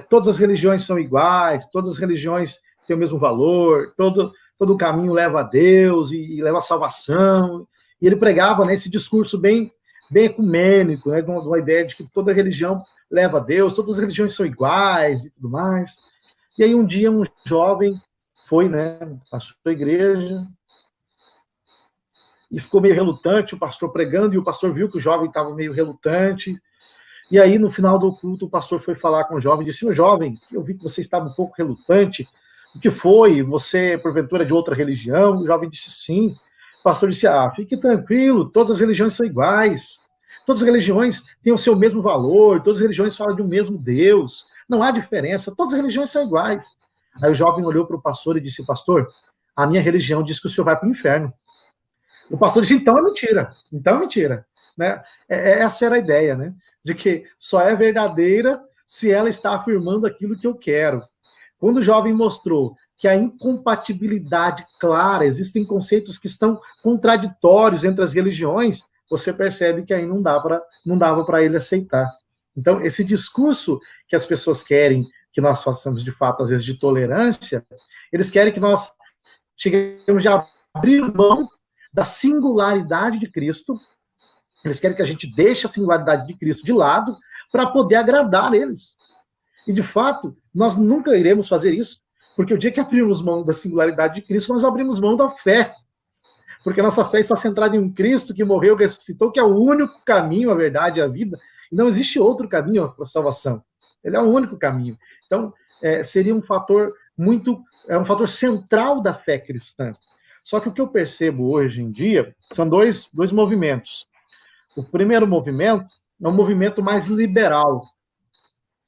todas as religiões são iguais, todas as religiões têm o mesmo valor, todo caminho leva a Deus e leva a salvação. E ele pregava, né, esse discurso bem ecumênico, né, de uma ideia de que toda religião leva a Deus, todas as religiões são iguais e tudo mais. E aí um dia um jovem foi, né, à sua igreja e ficou meio relutante, o pastor pregando, e o pastor viu que o jovem estava meio relutante. E aí, no final do culto, o pastor foi falar com o jovem e disse: meu jovem, eu vi que você estava um pouco relutante. O que foi? Você, porventura, é de outra religião? O jovem disse sim. O pastor disse: fique tranquilo, todas as religiões são iguais. Todas as religiões têm o seu mesmo valor, todas as religiões falam de um mesmo Deus. Não há diferença, todas as religiões são iguais. Aí o jovem olhou para o pastor e disse: pastor, a minha religião diz que o senhor vai para o inferno. O pastor disse: então é mentira. Né? Essa era a ideia, né? De que só é verdadeira se ela está afirmando aquilo que eu quero. Quando o jovem mostrou que a incompatibilidade clara, existem conceitos que estão contraditórios entre as religiões, você percebe que aí não dava para ele aceitar. Então, esse discurso que as pessoas querem que nós façamos, de fato, às vezes, de tolerância, eles querem que nós cheguemos a abrir mão da singularidade de Cristo. Eles querem que a gente deixe a singularidade de Cristo de lado para poder agradar eles. E, de fato, nós nunca iremos fazer isso, porque o dia que abrimos mão da singularidade de Cristo, nós abrimos mão da fé. Porque a nossa fé está centrada em um Cristo que morreu, ressuscitou, que é o único caminho, a verdade e a vida. E não existe outro caminho para a salvação. Ele é o único caminho. Então, seria um fator um fator central da fé cristã. Só que o que eu percebo hoje em dia são dois movimentos. O primeiro movimento é um movimento mais liberal,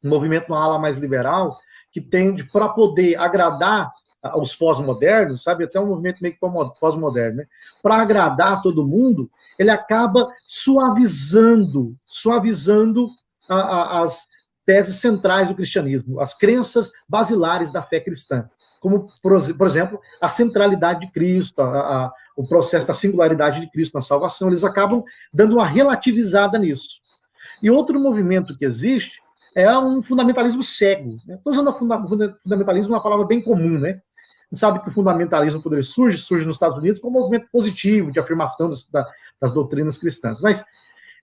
um movimento na ala mais liberal, que tende, para poder agradar aos pós-modernos, sabe, até um movimento meio que pós-moderno, né? Para agradar todo mundo, ele acaba suavizando as teses centrais do cristianismo, as crenças basilares da fé cristã, como, por exemplo, a centralidade de Cristo, o processo da singularidade de Cristo na salvação. Eles acabam dando uma relativizada nisso. E outro movimento que existe é um fundamentalismo cego. Estou usando fundamentalismo, uma palavra bem comum, né? A gente sabe que o fundamentalismo, quando ele surge nos Estados Unidos como um movimento positivo de afirmação das doutrinas cristãs. Mas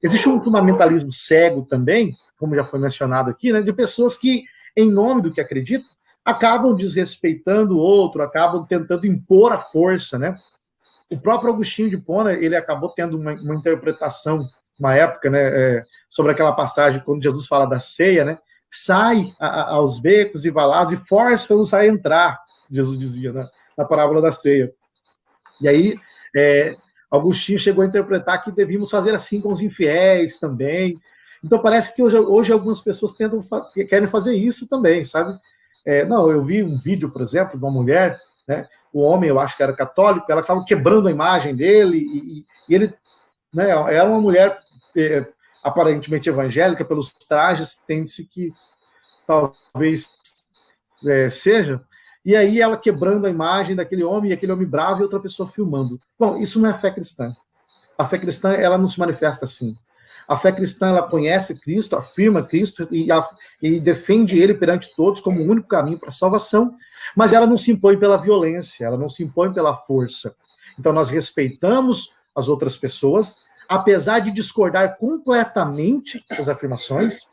existe um fundamentalismo cego também, como já foi mencionado aqui, né, de pessoas que, em nome do que acreditam, acabam desrespeitando o outro, acabam tentando impor a força, né? O próprio Agostinho de Hipona, ele acabou tendo uma interpretação, uma época, né, sobre aquela passagem, quando Jesus fala da ceia, né? Sai aos becos e valados e força-os a entrar, Jesus dizia, né, na parábola da ceia. E aí, Agostinho chegou a interpretar que devíamos fazer assim com os infiéis também. Então, parece que hoje algumas pessoas querem fazer isso também, sabe? Não, eu vi um vídeo, por exemplo, de uma mulher, né, o homem, eu acho que era católico, ela estava quebrando a imagem dele, e ele, né, era uma mulher aparentemente evangélica, pelos trajes, tem-se que talvez seja, e aí ela quebrando a imagem daquele homem, e aquele homem bravo, e outra pessoa filmando. Bom, isso não é fé cristã. A fé cristã, ela não se manifesta assim. A fé cristã, ela conhece Cristo, afirma Cristo e defende ele perante todos como o único caminho para a salvação, mas ela não se impõe pela violência, ela não se impõe pela força. Então, nós respeitamos as outras pessoas, apesar de discordar completamente das afirmações,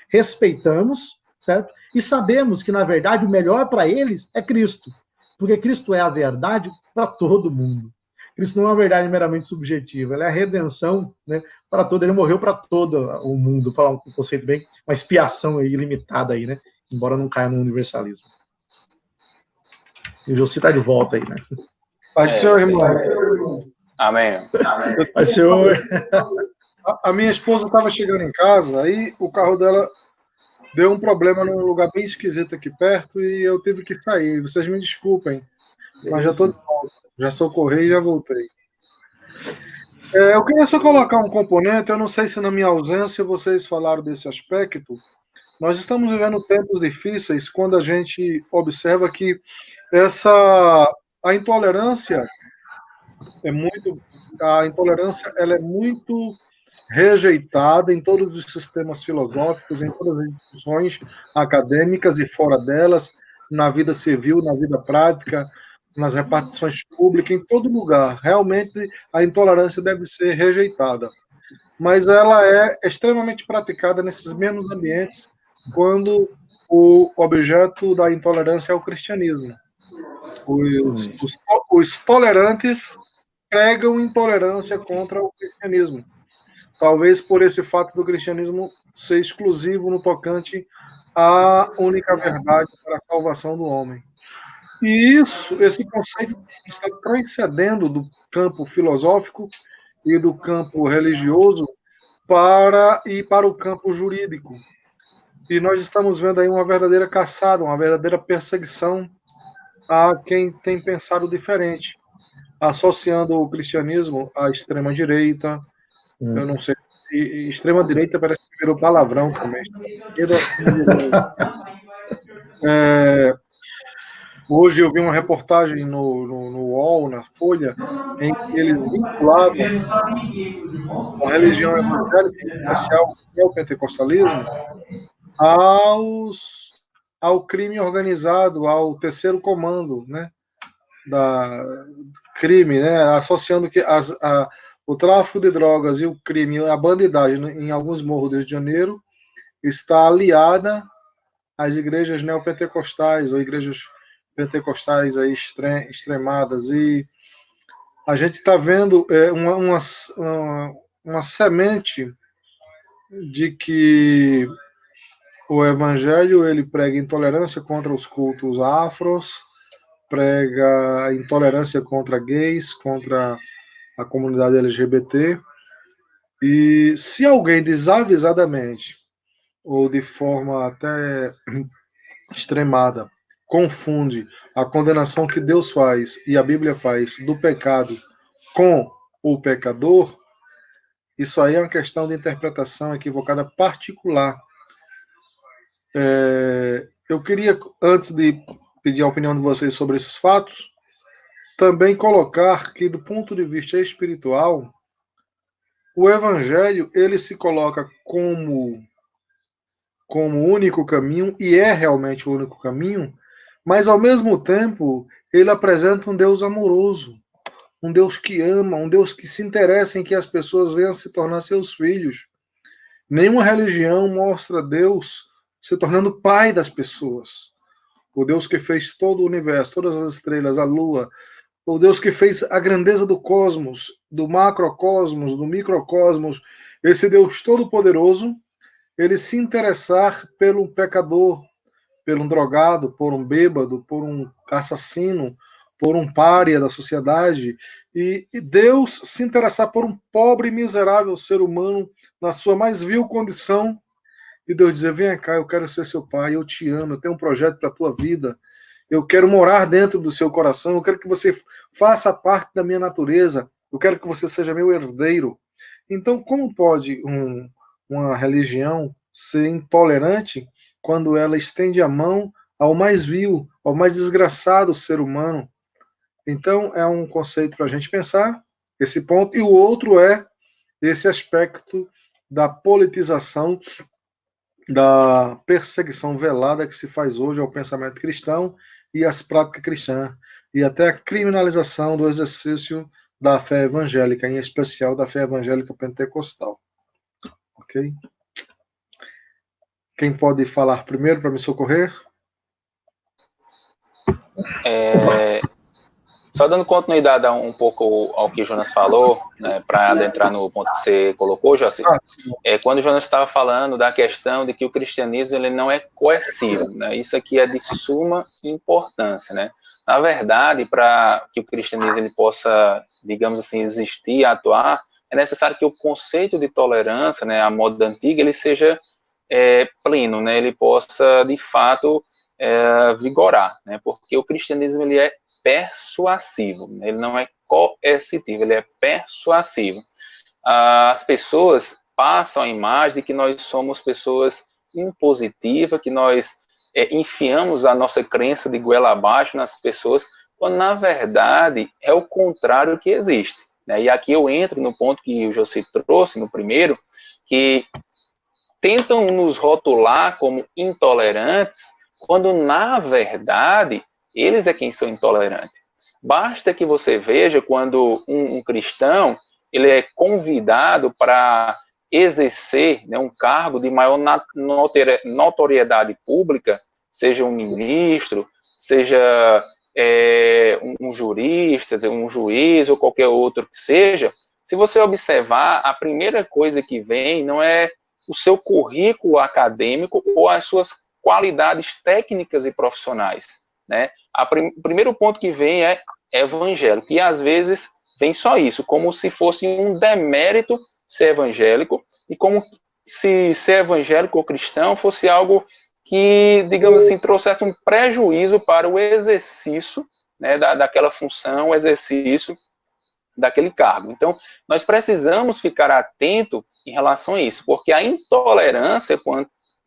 respeitamos, certo? E sabemos que, na verdade, o melhor para eles é Cristo, porque Cristo é a verdade para todo mundo. Cristo não é uma verdade meramente subjetiva, ela é a redenção, né, para todo, ele morreu para todo o mundo, falar um conceito bem, uma expiação aí, limitada aí, né, embora não caia no universalismo. E o José está de volta aí, né? Pai do Senhor, irmão. Amém. Pai do Senhor. A minha esposa estava chegando em casa, aí o carro dela deu um problema num lugar bem esquisito aqui perto e eu tive que sair. Vocês me desculpem, mas já estou de volta. Já socorri e já voltei. Eu queria só colocar um componente, eu não sei se na minha ausência vocês falaram desse aspecto. Nós estamos vivendo tempos difíceis quando a gente observa que a intolerância ela é muito rejeitada em todos os sistemas filosóficos, em todas as instituições acadêmicas e fora delas, na vida civil, na vida prática, nas repartições públicas, em todo lugar. Realmente, a intolerância deve ser rejeitada. Mas ela é extremamente praticada nesses mesmos ambientes quando o objeto da intolerância é o cristianismo. Os tolerantes pregam intolerância contra o cristianismo. Talvez por esse fato do cristianismo ser exclusivo no tocante à única verdade para a salvação do homem. E esse conceito está transcendendo do campo filosófico e do campo religioso para o campo jurídico. E nós estamos vendo aí uma verdadeira caçada, uma verdadeira perseguição a quem tem pensado diferente, associando o cristianismo à extrema-direita. Eu não sei se extrema-direita parece que virou palavrão também. Hoje eu vi uma reportagem no UOL, na Folha, em que eles vinculavam a religião evangélica, em especial o neopentecostalismo, ao crime organizado, ao terceiro comando, né, da crime, né, associando que o tráfico de drogas e o crime, a bandidagem em alguns morros do Rio de Janeiro está aliada às igrejas neopentecostais ou igrejas pentecostais aí extremadas, e a gente está vendo uma semente de que o evangelho ele prega intolerância contra os cultos afros, prega intolerância contra gays, contra a comunidade LGBT, e se alguém desavisadamente ou de forma até extremada confunde a condenação que Deus faz e a Bíblia faz do pecado com o pecador, isso aí é uma questão de interpretação equivocada particular. Eu queria, antes de pedir a opinião de vocês sobre esses fatos, também colocar que, do ponto de vista espiritual, o Evangelho ele se coloca como o único caminho, e é realmente o único caminho, mas, ao mesmo tempo, ele apresenta um Deus amoroso, um Deus que ama, um Deus que se interessa em que as pessoas venham se tornar seus filhos. Nenhuma religião mostra Deus se tornando pai das pessoas. O Deus que fez todo o universo, todas as estrelas, a lua, o Deus que fez a grandeza do cosmos, do macrocosmos, do microcosmos, esse Deus todo-poderoso, ele se interessar pelo pecador, por um drogado, por um bêbado, por um assassino, por um pária da sociedade, e Deus se interessar por um pobre e miserável ser humano na sua mais vil condição, e Deus dizer, vem cá, eu quero ser seu pai, eu te amo, eu tenho um projeto para a tua vida, eu quero morar dentro do seu coração, eu quero que você faça parte da minha natureza, eu quero que você seja meu herdeiro. Então, como pode uma religião ser intolerante quando ela estende a mão ao mais vil, ao mais desgraçado ser humano? Então, é um conceito para a gente pensar, esse ponto. E o outro é esse aspecto da politização, da perseguição velada que se faz hoje ao pensamento cristão e às práticas cristãs, e até a criminalização do exercício da fé evangélica, em especial da fé evangélica pentecostal. Ok? Quem pode falar primeiro para me socorrer? Só dando continuidade um pouco ao que o Jonas falou, né, para adentrar no ponto que você colocou, José, quando o Jonas estava falando da questão de que o cristianismo ele não é coercivo, né, isso aqui é de suma importância, né. Na verdade, para que o cristianismo ele possa, digamos assim, existir, atuar, é necessário que o conceito de tolerância, né, a modo antiga, ele seja pleno, né, ele possa, de fato, vigorar, né, porque o cristianismo ele é persuasivo, né, ele não é coercitivo, ele é persuasivo. As pessoas passam a imagem de que nós somos pessoas impositivas, que nós enfiamos a nossa crença de goela abaixo nas pessoas, quando na verdade é o contrário que existe, né, e aqui eu entro no ponto que o José trouxe no primeiro, que tentam nos rotular como intolerantes, quando, na verdade, eles é quem são intolerantes. Basta que você veja quando um cristão ele é convidado para exercer, né, um cargo de maior notoriedade pública, seja um ministro, seja um jurista, um juiz ou qualquer outro que seja, se você observar, a primeira coisa que vem não é o seu currículo acadêmico ou as suas qualidades técnicas e profissionais, né? O primeiro ponto que vem é evangélico, e às vezes vem só isso, como se fosse um demérito ser evangélico, e como se ser evangélico ou cristão fosse algo que, digamos assim, trouxesse um prejuízo para o exercício, né, daquela função, o exercício daquele cargo. Então, nós precisamos ficar atento em relação a isso, porque a intolerância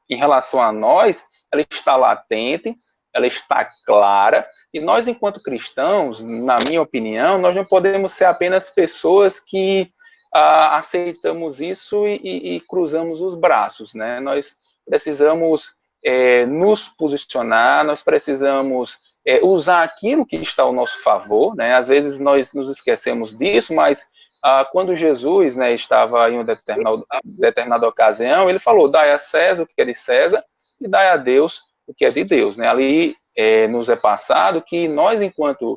em relação a nós, ela está latente, ela está clara, e nós, enquanto cristãos, na minha opinião, nós não podemos ser apenas pessoas que aceitamos isso e cruzamos os braços, né? Nós precisamos nos posicionar, nós precisamos usar aquilo que está ao nosso favor, né? Às vezes nós nos esquecemos disso, mas quando Jesus, né, estava em uma determinada ocasião, ele falou, dai a César o que é de César e dai a Deus o que é de Deus, né? Ali nos é passado que nós, enquanto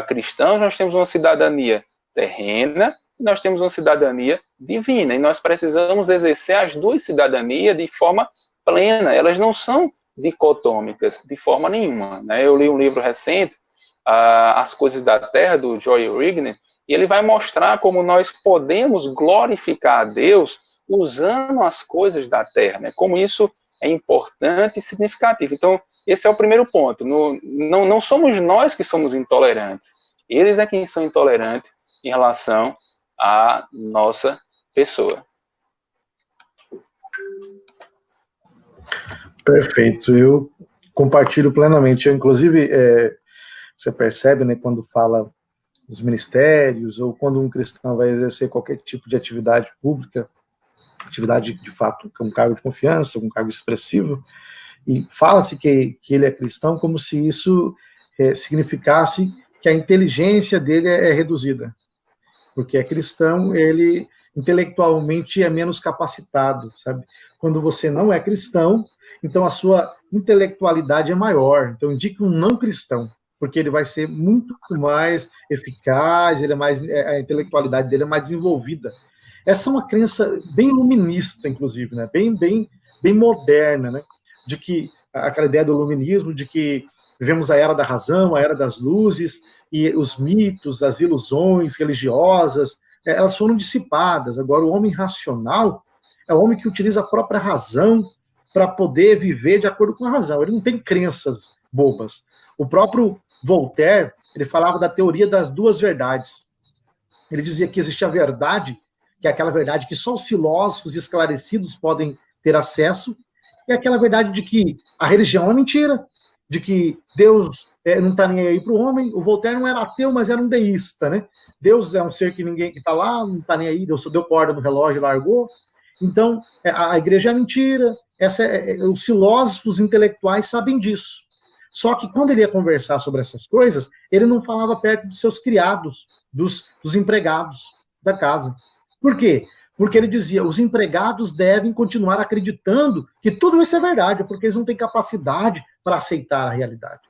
cristãos, nós temos uma cidadania terrena e nós temos uma cidadania divina, e nós precisamos exercer as duas cidadanias de forma plena, elas não são dicotômicas de forma nenhuma, né? Eu li um livro recente, As Coisas da Terra, do Joy Rigner, e ele vai mostrar como nós podemos glorificar a Deus usando as coisas da terra, né? Como isso é importante e significativo. Então, esse é o primeiro ponto. Não somos nós que somos intolerantes. Eles é quem são intolerantes em relação à nossa pessoa. Perfeito. Eu compartilho plenamente. Inclusive, você percebe, né, quando fala dos ministérios, ou quando um cristão vai exercer qualquer tipo de atividade pública, atividade de fato, com um cargo de confiança, um cargo expressivo, e fala-se que ele é cristão como se isso significasse que a inteligência dele é reduzida, porque é cristão, ele intelectualmente é menos capacitado, sabe? Quando você não é cristão, então a sua intelectualidade é maior, então indica um não cristão, porque ele vai ser muito mais eficaz, a intelectualidade dele é mais desenvolvida. Essa é uma crença bem iluminista, inclusive, né? bem moderna, né? De que aquela ideia do iluminismo, de que vivemos a era da razão, a era das luzes, e os mitos, as ilusões religiosas, elas foram dissipadas. Agora, o homem racional é o homem que utiliza a própria razão para poder viver de acordo com a razão. Ele não tem crenças bobas. O próprio Voltaire, ele falava da teoria das duas verdades. Ele dizia que existe a verdade, que é aquela verdade que só os filósofos esclarecidos podem ter acesso, e aquela verdade de que a religião é mentira, de que Deus não está nem aí para o homem. O Voltaire não era ateu, mas era um deísta, né? Deus é um ser que ninguém que está lá, não está nem aí, Deus só deu corda no relógio e largou. Então, a igreja é mentira, os filósofos intelectuais sabem disso. Só que quando ele ia conversar sobre essas coisas, ele não falava perto dos seus criados, dos empregados da casa. Por quê? Porque ele dizia, os empregados devem continuar acreditando que tudo isso é verdade, porque eles não têm capacidade para aceitar a realidade.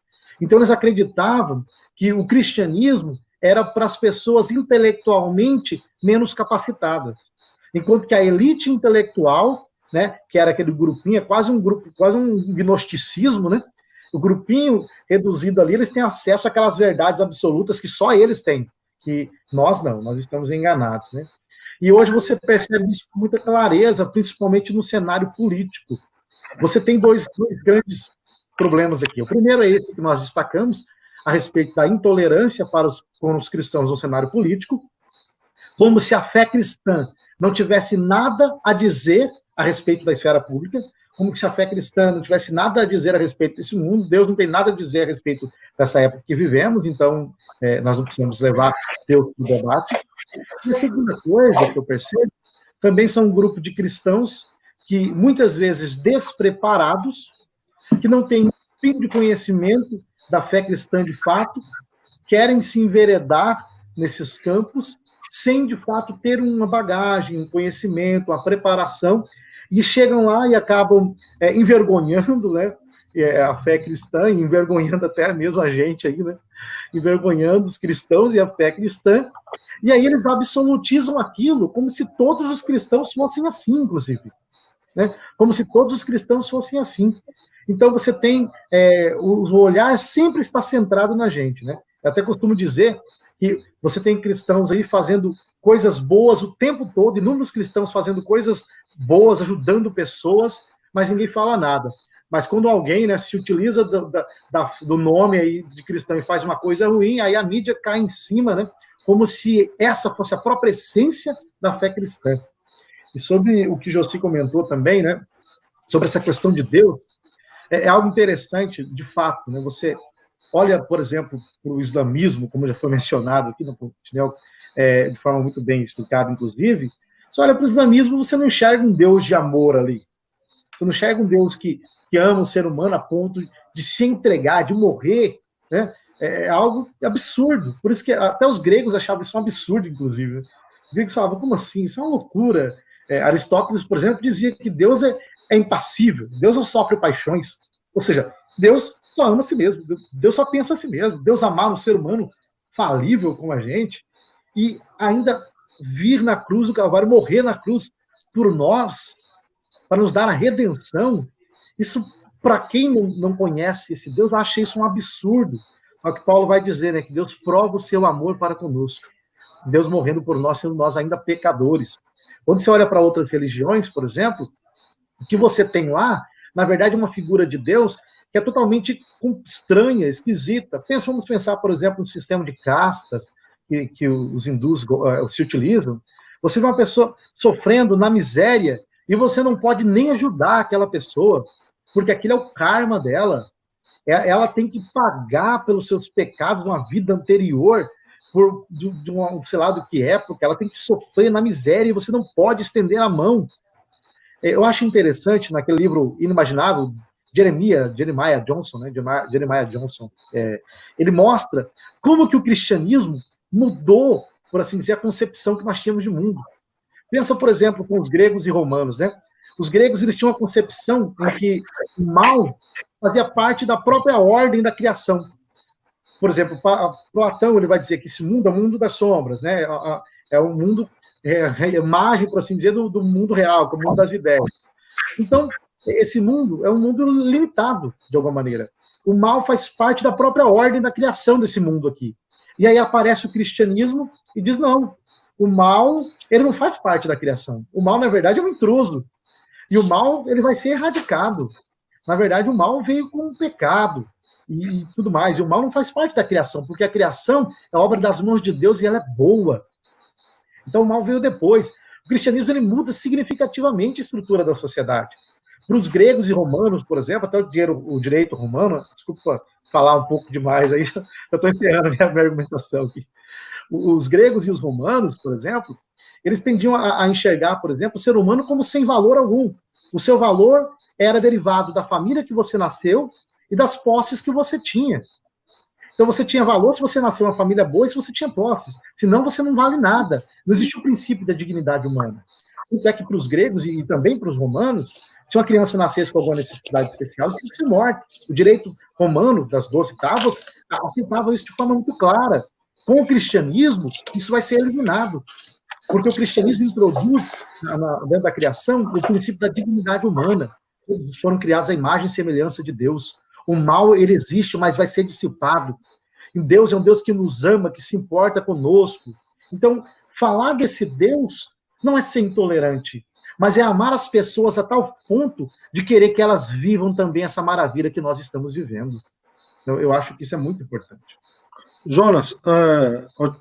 Então eles acreditavam que o cristianismo era para as pessoas intelectualmente menos capacitadas, enquanto que a elite intelectual, né, que era aquele grupinho, é quase um grupo, quase um gnosticismo, né? O grupinho reduzido ali, eles têm acesso àquelas verdades absolutas que só eles têm, que nós não, nós estamos enganados, né? E hoje você percebe isso com muita clareza, principalmente no cenário político. Você tem dois grandes problemas aqui. O primeiro é esse que nós destacamos, a respeito da intolerância com os cristãos no cenário político, como se a fé cristã não tivesse nada a dizer a respeito da esfera pública, como se a fé cristã não tivesse nada a dizer a respeito desse mundo, Deus não tem nada a dizer a respeito dessa época que vivemos, então nós não precisamos levar Deus para o debate. E a segunda coisa que eu percebo, também são um grupo de cristãos que, muitas vezes, despreparados, que não têm um pingo de conhecimento da fé cristã de fato, querem se enveredar nesses campos, sem, de fato, ter uma bagagem, um conhecimento, uma preparação, e chegam lá e acabam envergonhando, né, a fé cristã, e envergonhando até mesmo a gente aí, né, envergonhando os cristãos e a fé cristã, e aí eles absolutizam aquilo como se todos os cristãos fossem assim, inclusive. Né? Como se todos os cristãos fossem assim. Então você tem, o olhar sempre está centrado na gente, né? Eu até costumo dizer que você tem cristãos aí fazendo coisas boas o tempo todo, inúmeros cristãos fazendo coisas boas, ajudando pessoas, mas ninguém fala nada. Mas quando alguém, né, se utiliza do nome aí de cristão e faz uma coisa ruim, aí a mídia cai em cima, né? Como se essa fosse a própria essência da fé cristã. E sobre o que Josi comentou também, né, sobre essa questão de Deus, é algo interessante, de fato, né, você olha, por exemplo, para o islamismo, como já foi mencionado aqui no Tinel, de forma muito bem explicada, inclusive, você olha para o islamismo, você não enxerga um Deus de amor ali, você não enxerga um Deus que ama o ser humano a ponto de se entregar, de morrer, né, é algo absurdo, por isso que até os gregos achavam isso um absurdo, inclusive, né? Os gregos falavam, como assim, isso é uma loucura. Aristóteles, por exemplo, dizia que Deus é impassível, Deus não sofre paixões, ou seja, Deus só ama a si mesmo, Deus só pensa a si mesmo, Deus amar um ser humano falível como a gente, e ainda vir na cruz do Calvário, morrer na cruz por nós, para nos dar a redenção, isso, para quem não conhece esse Deus, acha isso um absurdo. É o que Paulo vai dizer, né, que Deus prova o seu amor para conosco, Deus morrendo por nós, sendo nós ainda pecadores. Quando você olha para outras religiões, por exemplo, o que você tem lá, na verdade, é uma figura de Deus que é totalmente estranha, esquisita. Vamos pensar, por exemplo, no sistema de castas que os hindus se utilizam. Você vê uma pessoa sofrendo na miséria e você não pode nem ajudar aquela pessoa, porque aquilo é o karma dela. Ela tem que pagar pelos seus pecados de uma vida anterior, de um, sei lá do que é, porque ela tem que sofrer na miséria e você não pode estender a mão. Eu acho interessante, naquele livro Inimaginável, Jeremiah Johnson, né? Jeremiah Johnson, ele mostra como que o cristianismo mudou, por assim dizer, a concepção que nós tínhamos de mundo. Pensa, por exemplo, com os gregos e romanos, né? Os gregos, eles tinham uma concepção em que o mal fazia parte da própria ordem da criação. Por exemplo, Platão, ele vai dizer que esse mundo é o mundo das sombras, né? É o mundo, a imagem, por assim dizer, do mundo real, que é o mundo das ideias. Então, esse mundo é um mundo limitado, de alguma maneira. O mal faz parte da própria ordem da criação desse mundo aqui. E aí aparece o cristianismo e diz, não, o mal, ele não faz parte da criação. O mal, na verdade, é um intruso. E o mal, ele vai ser erradicado. Na verdade, o mal veio com o pecado e tudo mais. E o mal não faz parte da criação, porque a criação é obra das mãos de Deus e ela é boa. Então o mal veio depois. O cristianismo, ele muda significativamente a estrutura da sociedade. Para os gregos e romanos, por exemplo, até o direito romano, desculpa falar um pouco demais aí, eu estou enterrando a minha argumentação aqui. Os gregos e os romanos, por exemplo, eles tendiam a enxergar, por exemplo, o ser humano como sem valor algum. O seu valor era derivado da família que você nasceu e das posses que você tinha. Então você tinha valor se você nasceu em uma família boa e se você tinha posses. Senão você não vale nada. Não existe o princípio da dignidade humana. Tanto é que para os gregos e também para os romanos, Se uma criança nascesse com alguma necessidade especial, tinha que ser morta. O direito romano das 12 tábuas afirmava isso de forma muito clara. Com o cristianismo, isso vai ser eliminado. Porque o cristianismo introduz, dentro da criação, o princípio da dignidade humana. Todos foram criados à imagem e semelhança de Deus. O mal, ele existe, mas vai ser dissipado. E Deus é um Deus que nos ama, que se importa conosco. Então, falar desse Deus não é ser intolerante, mas é amar as pessoas a tal ponto de querer que elas vivam também essa maravilha que nós estamos vivendo. Então, eu acho que isso é muito importante. Jonas,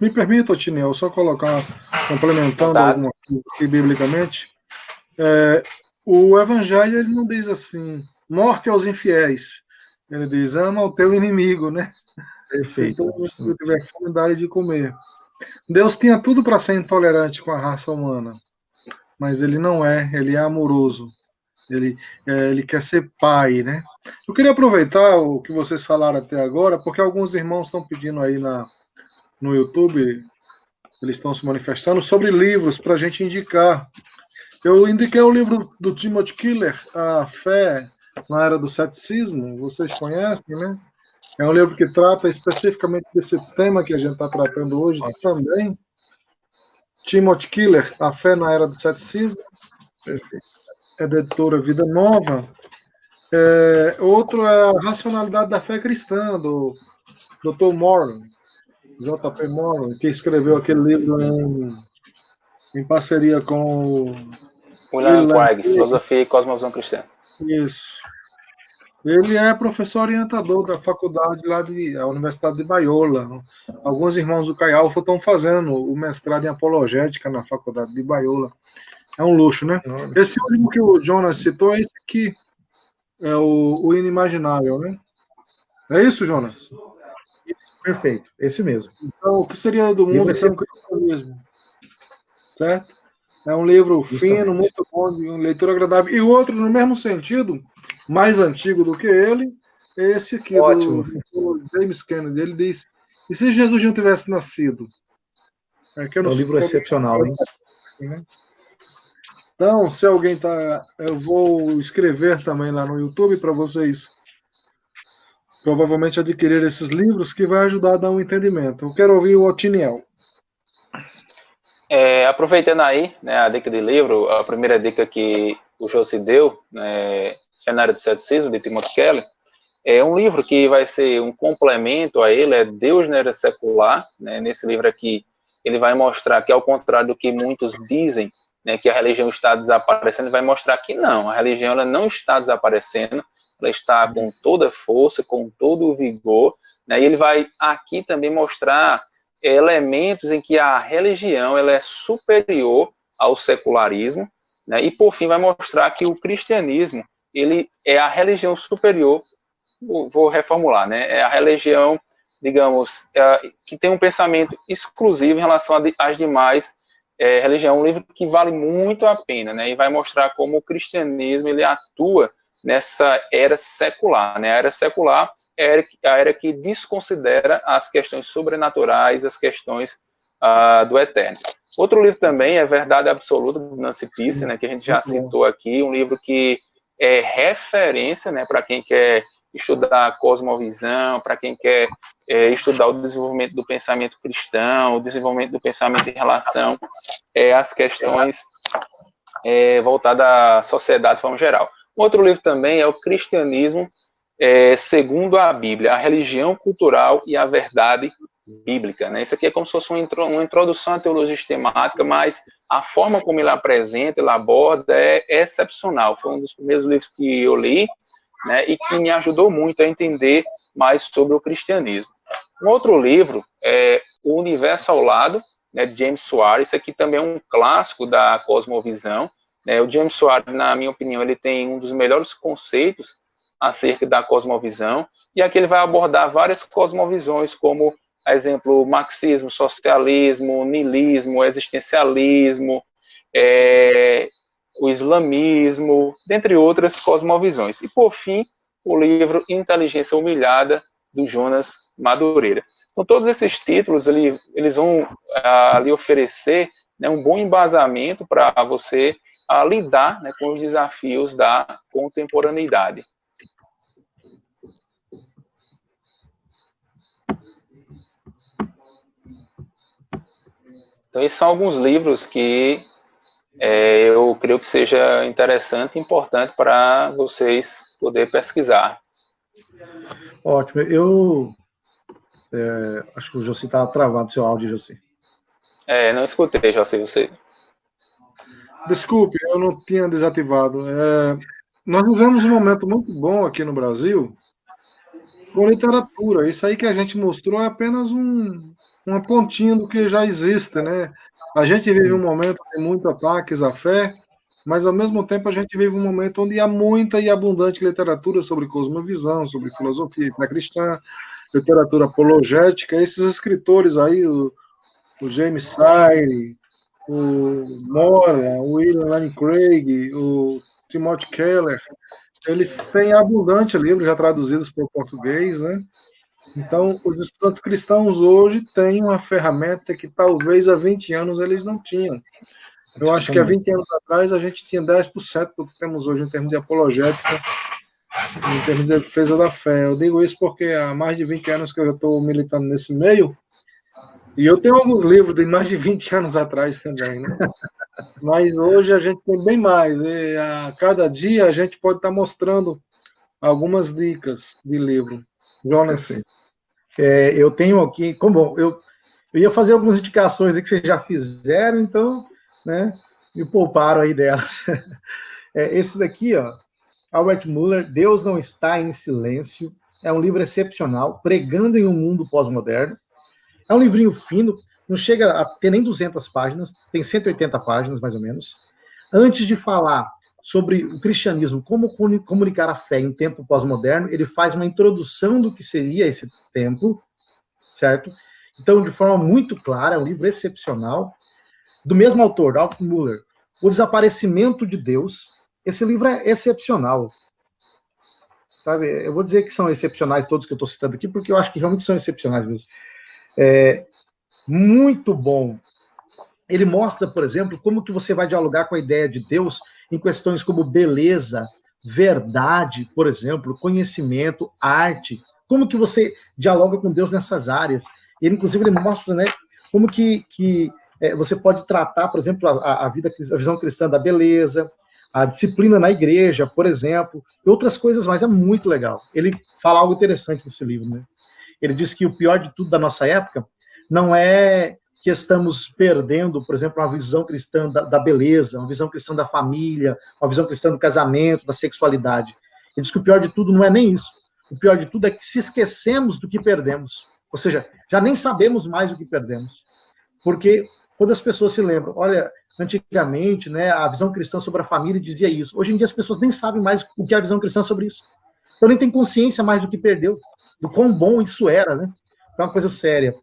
me permita, Otiniel, só colocar, complementando alguma coisa aqui biblicamente. O Evangelho, ele não diz assim, morte aos infiéis. Ele diz, ama o teu inimigo, né? Perfeito. Se tu tiver fome, dá-lhe de comer. Deus tinha tudo para ser intolerante com a raça humana, mas ele não é, ele é amoroso. Ele quer ser pai, né? Eu queria aproveitar o que vocês falaram até agora, porque alguns irmãos estão pedindo aí no YouTube, eles estão se manifestando, sobre livros para a gente indicar. Eu indiquei o livro do Timothy Keller, A Fé na Era do Ceticismo, vocês conhecem, né? É um livro que trata especificamente desse tema que a gente está tratando hoje também. Timothy Keller, A Fé na Era do Ceticismo. É da editora Vida Nova. Outro é A Racionalidade da Fé Cristã, do Dr. Moran, J.P. Moran, que escreveu aquele livro em parceria com William Craig, Filosofia e Cosmovisão Cristã. Isso. Ele é professor orientador da faculdade lá da Universidade de Baiola. Alguns irmãos do Caio Alfa estão fazendo o mestrado em apologética na faculdade de Baiola. É um luxo, né? Esse último que o Jonas citou é esse aqui. É o Inimaginável, né? É isso, Jonas? Isso, perfeito. Esse mesmo. Então, o que seria do mundo sem o cristianismo? Certo? É um livro fino, muito bom, de uma leitura agradável. E outro, no mesmo sentido, mais antigo do que ele, é esse aqui, do James Kennedy. Ele diz, e se Jesus não tivesse nascido? É um livro excepcional, hein? Então, se alguém tá... Eu vou escrever também lá no YouTube para vocês provavelmente adquirir esses livros, que vai ajudar a dar um entendimento. Eu quero ouvir o Otiniel. Aproveitando aí, né, a dica de livro, a primeira dica que o Josi deu, Fé na Era do Ceticismo, de Timothy Keller, é um livro que vai ser um complemento a ele, é Deus na Era Secular, né? Nesse livro aqui, ele vai mostrar que, ao contrário do que muitos dizem, né, que a religião está desaparecendo, ele vai mostrar que não, a religião ela não está desaparecendo, ela está com toda força, com todo o vigor, né, e ele vai aqui também mostrar elementos em que a religião ela é superior ao secularismo, né, e por fim vai mostrar que o cristianismo ele é a religião superior, vou reformular, né, é a religião, digamos, que tem um pensamento exclusivo em relação às demais religião. Um livro que vale muito a pena, né, e vai mostrar como o cristianismo ele atua nessa era secular, né, a era secular é a era que desconsidera as questões sobrenaturais, as questões do eterno. Outro livro também é Verdade Absoluta, do Nancy Pearcey, né, que a gente já citou aqui, um livro que é referência, né, para quem quer estudar a cosmovisão, para quem quer estudar o desenvolvimento do pensamento cristão, o desenvolvimento do pensamento em relação às questões voltadas à sociedade de forma geral. Outro livro também é o Cristianismo segundo a Bíblia, a religião cultural e a verdade bíblica, né? Isso aqui é como se fosse uma introdução à teologia sistemática, mas a forma como ele apresenta, ele aborda é excepcional. Foi um dos primeiros livros que eu li, né, e que me ajudou muito a entender mais sobre o cristianismo. Um outro livro é O Universo ao Lado, né, de James Suárez. Isso aqui também é um clássico da cosmovisão. O James Suárez, na minha opinião, ele tem um dos melhores conceitos acerca da cosmovisão, e aqui ele vai abordar várias cosmovisões, como, por exemplo, marxismo, socialismo, niilismo, existencialismo, o islamismo, dentre outras cosmovisões. E, por fim, o livro Inteligência Humilhada, do Jonas Madureira. Então, todos esses títulos, eles vão ali oferecer, né, um bom embasamento para você a lidar, né, com os desafios da contemporaneidade. Então, esses são alguns livros que eu creio que seja interessante e importante para vocês poderem pesquisar. Ótimo. Eu acho que o José estava travado, seu áudio, José. Não escutei, já sei você. Desculpe, eu não tinha desativado. Nós vivemos um momento muito bom aqui no Brasil com literatura. Isso aí que a gente mostrou é apenas uma pontinha do que já existe, né? A gente vive um momento de muitos ataques à fé, mas ao mesmo tempo a gente vive um momento onde há muita e abundante literatura sobre cosmovisão, sobre filosofia cristã, literatura apologética. Esses escritores aí, o James Sire, o Moore, o William Lane Craig, o Timothy Keller, eles têm abundante livros já traduzidos para o português, né? Então, os estudantes cristãos hoje têm uma ferramenta que talvez há 20 anos eles não tinham. Eu acho que há 20 anos atrás a gente tinha 10% do que temos hoje em termos de apologética, em termos de defesa da fé. Eu digo isso porque há mais de 20 anos que eu já estou militando nesse meio, e eu tenho alguns livros de mais de 20 anos atrás também, né? Mas hoje a gente tem bem mais. E a cada dia a gente pode estar mostrando algumas dicas de livro. Jonas. Eu tenho aqui, eu ia fazer algumas indicações que vocês já fizeram, então, né, me pouparam aí delas. Esse daqui, ó, Albert Muller, Deus Não Está em Silêncio, é um livro excepcional, pregando em um mundo pós-moderno. É um livrinho fino, não chega a ter nem 200 páginas, tem 180 páginas, mais ou menos. Antes de falar sobre o cristianismo, como comunicar a fé em tempo pós-moderno, ele faz uma introdução do que seria esse tempo, certo? Então, de forma muito clara, é um livro excepcional. Do mesmo autor, Albert Muller, O Desaparecimento de Deus. Esse livro é excepcional. Sabe? Eu vou dizer que são excepcionais todos que eu estou citando aqui, porque eu acho que realmente são excepcionais mesmo. Muito bom. Ele mostra, por exemplo, como que você vai dialogar com a ideia de Deus em questões como beleza, verdade, por exemplo, conhecimento, arte. Como que você dialoga com Deus nessas áreas? Ele, inclusive, ele mostra, né, como que você pode tratar, por exemplo, a visão cristã da beleza, a disciplina na igreja, por exemplo, e outras coisas mais. É muito legal. Ele fala algo interessante nesse livro, né? Ele diz que o pior de tudo da nossa época não é que estamos perdendo, por exemplo, uma visão cristã da beleza, uma visão cristã da família, uma visão cristã do casamento, da sexualidade. Ele diz que o pior de tudo não é nem isso. O pior de tudo é que se esquecemos do que perdemos. Ou seja, já nem sabemos mais o que perdemos. Porque quando as pessoas se lembram, olha, antigamente, né, a visão cristã sobre a família dizia isso. Hoje em dia as pessoas nem sabem mais o que é a visão cristã sobre isso. Então nem tem consciência mais do que perdeu, do quão bom isso era, né? É uma coisa séria.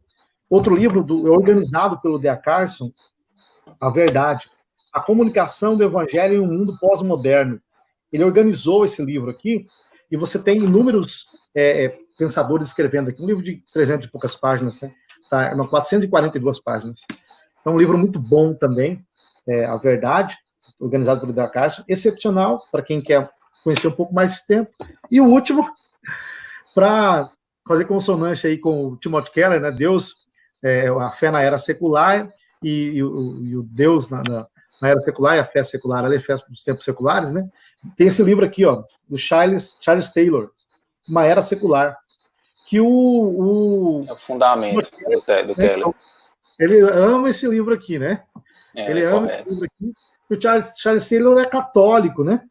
Outro livro organizado pelo D.A. Carson, A Verdade, a comunicação do evangelho em um mundo pós-moderno. Ele organizou esse livro aqui, e você tem inúmeros pensadores escrevendo aqui, um livro de 300 e poucas páginas, né? Tá, 442 páginas. É um livro muito bom também, A Verdade, organizado pelo D.A. Carson, excepcional para quem quer conhecer um pouco mais de tempo. E o último, para fazer consonância aí com o Timothy Keller, né? Deus, a fé na era secular e o Deus na era secular, e a fé secular, a fé dos tempos seculares, né? Tem esse livro aqui, ó, do Charles Taylor, Uma Era Secular, que é o fundamento do Keller. Ele ama esse livro aqui, né? Ele ama esse livro aqui. O Charles Taylor é católico, né?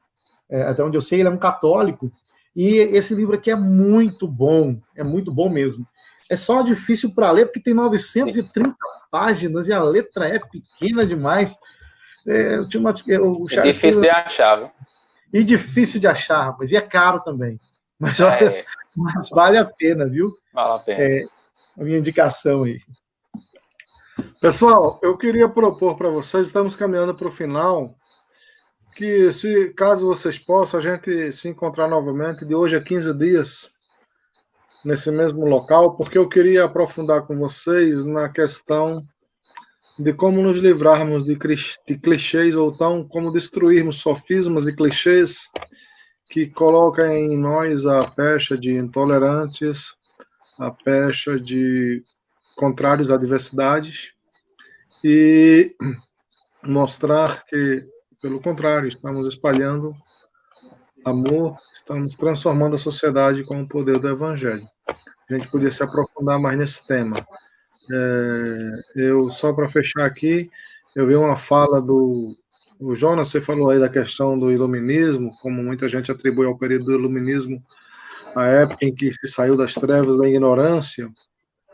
Até onde eu sei, ele é um católico. E esse livro aqui é muito bom mesmo. É só difícil para ler, porque tem 930 páginas e a letra é pequena demais. É difícil de achar, viu? E difícil de achar, rapaz. E é caro também. Mas, olha, mas vale a pena, viu? Vale a pena. A minha indicação aí. Pessoal, eu queria propor para vocês, estamos caminhando para o final, que caso vocês possam, a gente se encontrar novamente de hoje a 15 dias nesse mesmo local, porque eu queria aprofundar com vocês na questão de como nos livrarmos de clichês, ou então como destruirmos sofismas e clichês que colocam em nós a pecha de intolerantes, a pecha de contrários à diversidade, e mostrar que, pelo contrário, estamos espalhando amor, estamos transformando a sociedade com o poder do Evangelho. A gente podia se aprofundar mais nesse tema. Eu, só para fechar aqui, eu vi uma fala do o Jonas, você falou aí da questão do iluminismo, como muita gente atribui ao período do iluminismo a época em que se saiu das trevas da ignorância.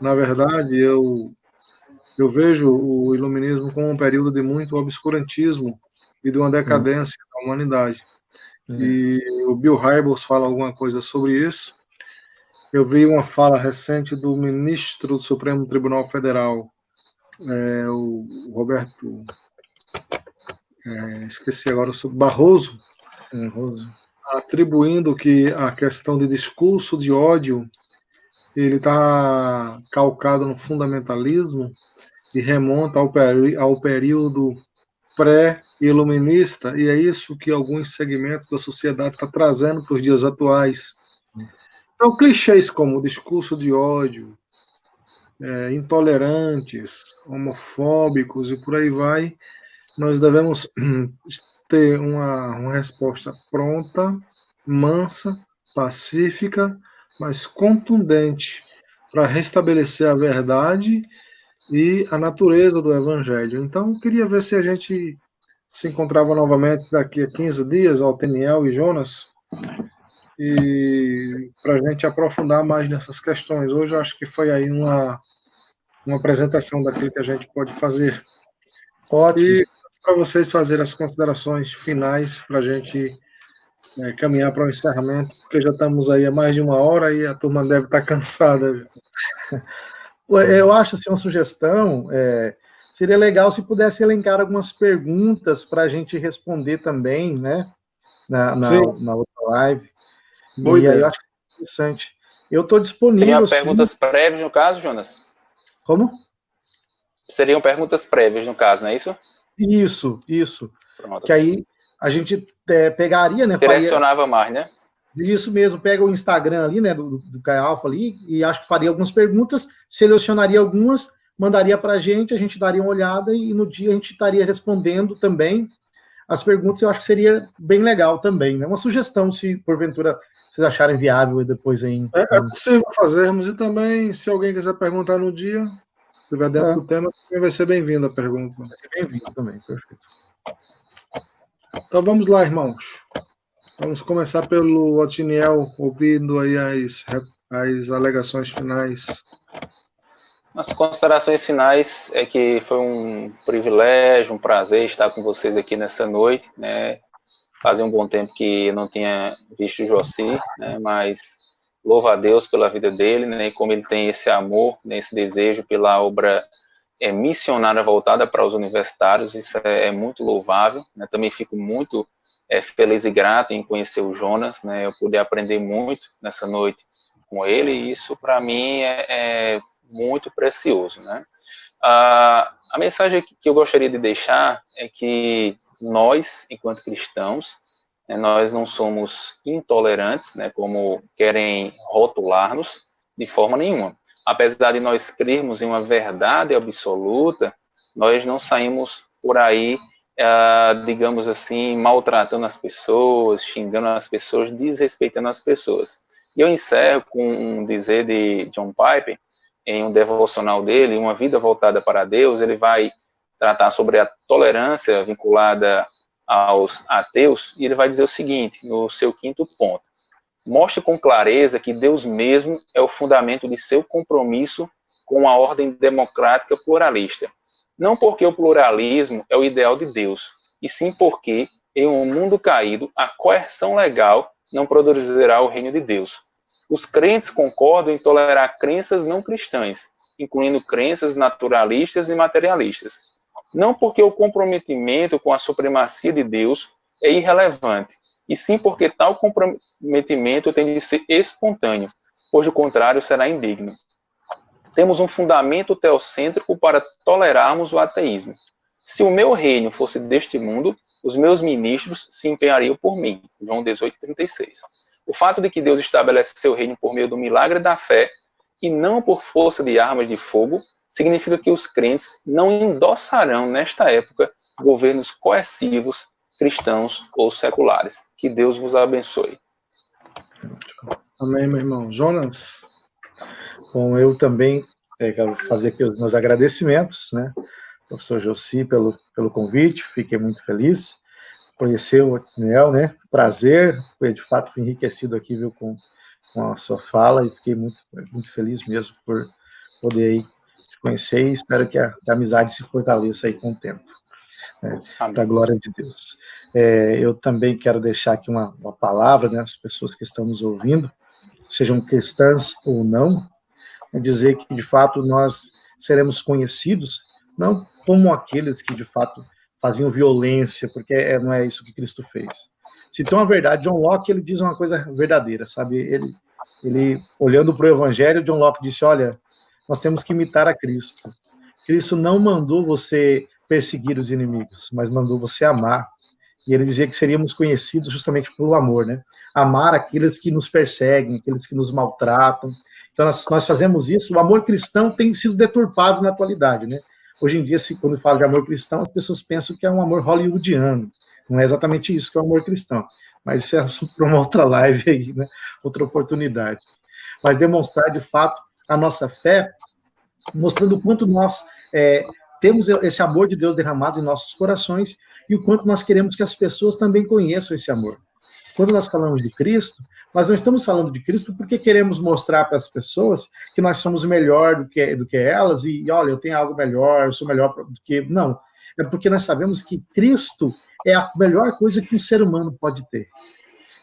Na verdade, eu vejo o iluminismo como um período de muito obscurantismo e de uma decadência da humanidade. E o Bill Hybels fala alguma coisa sobre isso. Eu vi uma fala recente do ministro do Supremo Tribunal Federal, o Roberto, esqueci agora, sobre Barroso, atribuindo que a questão de discurso de ódio ele está calcado no fundamentalismo e remonta ao período pré-iluminista, e é isso que alguns segmentos da sociedade estão trazendo para os dias atuais. Então, clichês como discurso de ódio, intolerantes, homofóbicos e por aí vai, nós devemos ter uma resposta pronta, mansa, pacífica, mas contundente para restabelecer a verdade e a natureza do Evangelho. Então, eu queria ver se a gente se encontrava novamente daqui a 15 dias, Alteniel e Jonas, e para a gente aprofundar mais nessas questões. Hoje eu acho que foi aí uma apresentação daquilo que a gente pode fazer. Ótimo. E para vocês fazerem as considerações finais para a gente caminhar para o encerramento, porque já estamos aí há mais de 1 hora e a turma deve estar cansada. Eu acho assim, uma sugestão, seria legal se pudesse elencar algumas perguntas para a gente responder também, né, na outra live. Boa E ideia. aí eu acho que é interessante. Eu estou disponível. Seriam perguntas prévias no caso, Jonas? Como? Seriam perguntas prévias no caso, não é isso? Isso. Pronto. Que aí a gente pegaria, né? Direcionava mais, né? Isso mesmo, pega o Instagram ali, né, do Caio Alfa ali, e acho que faria algumas perguntas, selecionaria algumas, mandaria para a gente daria uma olhada e no dia a gente estaria respondendo também as perguntas. Eu acho que seria bem legal também, né? Uma sugestão, se porventura vocês acharem viável depois em... É possível fazermos, e também, se alguém quiser perguntar no dia, se estiver dentro do tema, vai ser bem-vinda a pergunta. Vai ser bem-vindo também, perfeito. Então vamos lá, irmãos. Vamos começar pelo Otiniel, ouvindo aí as alegações finais. As considerações finais é que foi um privilégio, um prazer estar com vocês aqui nessa noite, né? Fazia um bom tempo que eu não tinha visto o Joci, né? Mas louvo a Deus pela vida dele, né? E como ele tem esse amor, né? Esse desejo pela obra missionária voltada para os universitários, isso é muito louvável, né? Também fico muito feliz e grato em conhecer o Jonas, né? Eu pude aprender muito nessa noite com ele, e isso para mim é muito precioso, né? A mensagem que eu gostaria de deixar é que nós, enquanto cristãos, né, nós não somos intolerantes, né, como querem rotular-nos, de forma nenhuma. Apesar de nós crermos em uma verdade absoluta, nós não saímos por aí, digamos assim, maltratando as pessoas, xingando as pessoas, desrespeitando as pessoas. E eu encerro com um dizer de John Piper, em um devocional dele, Uma Vida Voltada para Deus. Ele vai tratar sobre a tolerância vinculada aos ateus, e ele vai dizer o seguinte, no seu 5º ponto: mostre com clareza que Deus mesmo é o fundamento de seu compromisso com a ordem democrática pluralista. Não porque o pluralismo é o ideal de Deus, e sim porque, em um mundo caído, a coerção legal não produzirá o reino de Deus. Os crentes concordam em tolerar crenças não cristãs, incluindo crenças naturalistas e materialistas. Não porque o comprometimento com a supremacia de Deus é irrelevante, e sim porque tal comprometimento tem de ser espontâneo, pois do contrário será indigno. temos um fundamento teocêntrico para tolerarmos o ateísmo. Se o meu reino fosse deste mundo, os meus ministros se empenhariam por mim. João 18:36. O fato de que Deus estabelece seu reino por meio do milagre da fé e não por força de armas de fogo, significa que os crentes não endossarão, nesta época, governos coercivos, cristãos ou seculares. Que Deus vos abençoe. Amém, meu irmão. Jonas? Bom, eu também quero fazer aqui os meus agradecimentos, né? Professor Jossi, pelo convite, fiquei muito feliz. Conhecer o Otiniel, né? Prazer, de fato, fui enriquecido aqui, viu, com a sua fala, e fiquei muito, muito feliz mesmo por poder aí te conhecer, e espero que a amizade se fortaleça aí com o tempo, né? Para a glória de Deus. Eu também quero deixar aqui uma palavra, né, às pessoas que estão nos ouvindo, sejam cristãs ou não, dizer que, de fato, nós seremos conhecidos, não como aqueles que, de fato, faziam violência, porque não é isso que Cristo fez. Se tem uma verdade, John Locke, ele diz uma coisa verdadeira, sabe? Ele olhando para o Evangelho, John Locke disse, olha, nós temos que imitar a Cristo. Cristo não mandou você perseguir os inimigos, mas mandou você amar. E ele dizia que seríamos conhecidos justamente pelo amor, né? Amar aqueles que nos perseguem, aqueles que nos maltratam. Então, nós fazemos isso. O amor cristão tem sido deturpado na atualidade, né? Hoje em dia, quando fala de amor cristão, as pessoas pensam que é um amor hollywoodiano. Não é exatamente isso que é o amor cristão. Mas isso é para uma outra live aí, né? Outra oportunidade. Mas demonstrar, de fato, a nossa fé, mostrando o quanto nós temos esse amor de Deus derramado em nossos corações e o quanto nós queremos que as pessoas também conheçam esse amor. Quando nós falamos de Cristo, nós não estamos falando de Cristo porque queremos mostrar para as pessoas que nós somos melhor do que elas e, olha, eu tenho algo melhor, eu sou melhor do que... Não, é porque nós sabemos que Cristo é a melhor coisa que um ser humano pode ter.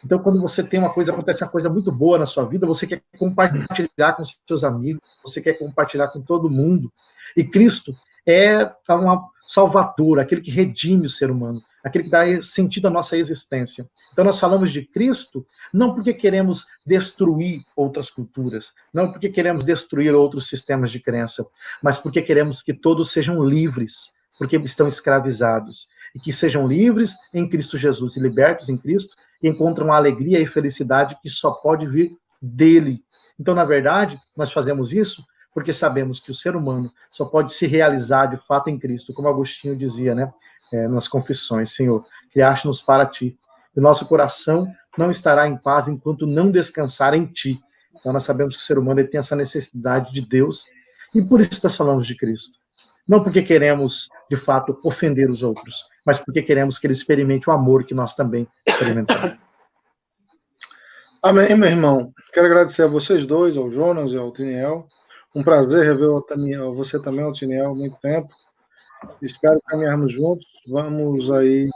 Então, quando você tem acontece uma coisa muito boa na sua vida, você quer compartilhar com seus amigos, você quer compartilhar com todo mundo. E Cristo é um salvador, aquele que redime o ser humano, aquele que dá sentido à nossa existência. Então, nós falamos de Cristo não porque queremos destruir outras culturas, não porque queremos destruir outros sistemas de crença, mas porque queremos que todos sejam livres, porque estão escravizados, e que sejam livres em Cristo Jesus, e libertos em Cristo, e encontram a alegria e felicidade que só pode vir dele. Então, na verdade, nós fazemos isso porque sabemos que o ser humano só pode se realizar de fato em Cristo, como Agostinho dizia, né, nas confissões, Senhor, criaste-nos para ti, e nosso coração não estará em paz enquanto não descansar em ti. Então, nós sabemos que o ser humano ele tem essa necessidade de Deus, e por isso nós falamos de Cristo. Não porque queremos, de fato, ofender os outros, mas porque queremos que ele experimente o amor que nós também experimentamos. Amém, meu irmão. Quero agradecer a vocês dois, ao Jonas e ao Otiniel. Um prazer rever você também, Otiniel, há muito tempo. Espero caminharmos juntos. Vamos aí.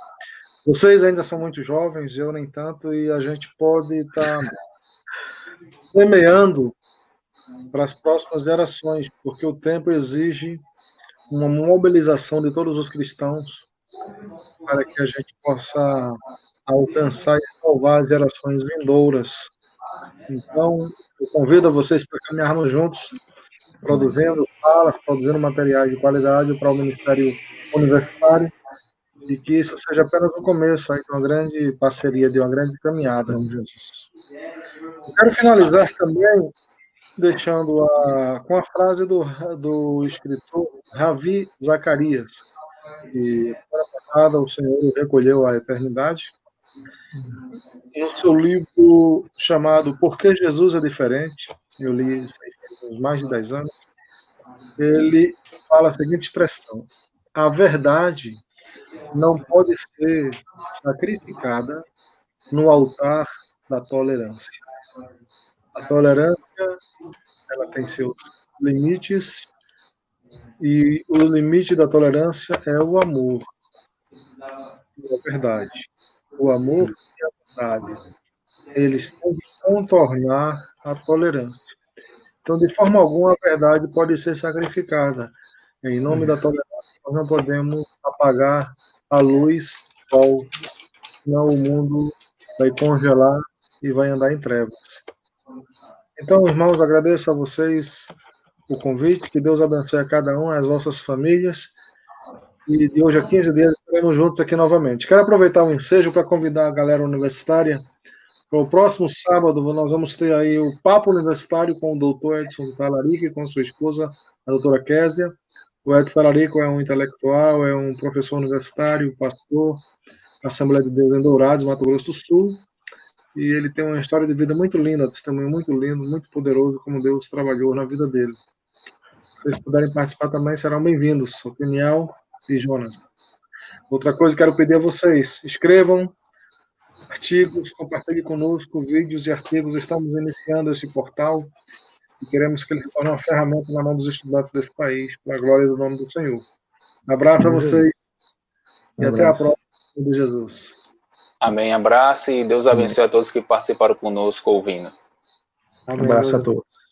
Vocês ainda são muito jovens, eu nem tanto, e a gente pode estar semeando para as próximas gerações, porque o tempo exige uma mobilização de todos os cristãos para que a gente possa alcançar e salvar as gerações vindouras. Então, eu convido a vocês para caminharmos juntos, produzindo falas, produzindo materiais de qualidade para o Ministério Universitário, e que isso seja apenas o começo aí de uma grande parceria, de uma grande caminhada. Eu quero finalizar também deixando com a frase do escritor Ravi Zacarias, que semana passada o Senhor recolheu a eternidade. No seu livro chamado Por que Jesus é Diferente, eu li isso há mais de 10 anos, ele fala a seguinte expressão: a verdade não pode ser sacrificada no altar da tolerância. A tolerância, ela tem seus limites, e o limite da tolerância é o amor e a verdade. O amor e a verdade, eles têm que contornar a tolerância. Então, de forma alguma, a verdade pode ser sacrificada. Em nome da tolerância, nós não podemos apagar a luz do sol, senão o mundo vai congelar e vai andar em trevas. Então, irmãos, agradeço a vocês o convite. Que Deus abençoe a cada um, as vossas famílias. E de hoje a 15 dias estaremos juntos aqui novamente. Quero aproveitar o ensejo para convidar a galera universitária. Para o próximo sábado, nós vamos ter aí o Papo Universitário com o doutor Edson Talarico e com sua esposa, a doutora Kézia. O Edson Talarico é um intelectual, é um professor universitário, pastor, Assembleia de Deus em Dourados, Mato Grosso do Sul. E ele tem uma história de vida muito linda, testemunho muito lindo, muito poderoso, como Deus trabalhou na vida dele. Se vocês puderem participar também, serão bem-vindos, o Peniel e Jonas. Outra coisa que quero pedir a vocês, escrevam artigos, compartilhem conosco vídeos e artigos. Estamos iniciando esse portal e queremos que ele se torne uma ferramenta na mão dos estudantes desse país, para a glória do nome do Senhor. Um abraço a vocês e até a próxima, de Jesus. Amém, abraço e Deus abençoe a todos que participaram conosco ouvindo. Um abraço a todos.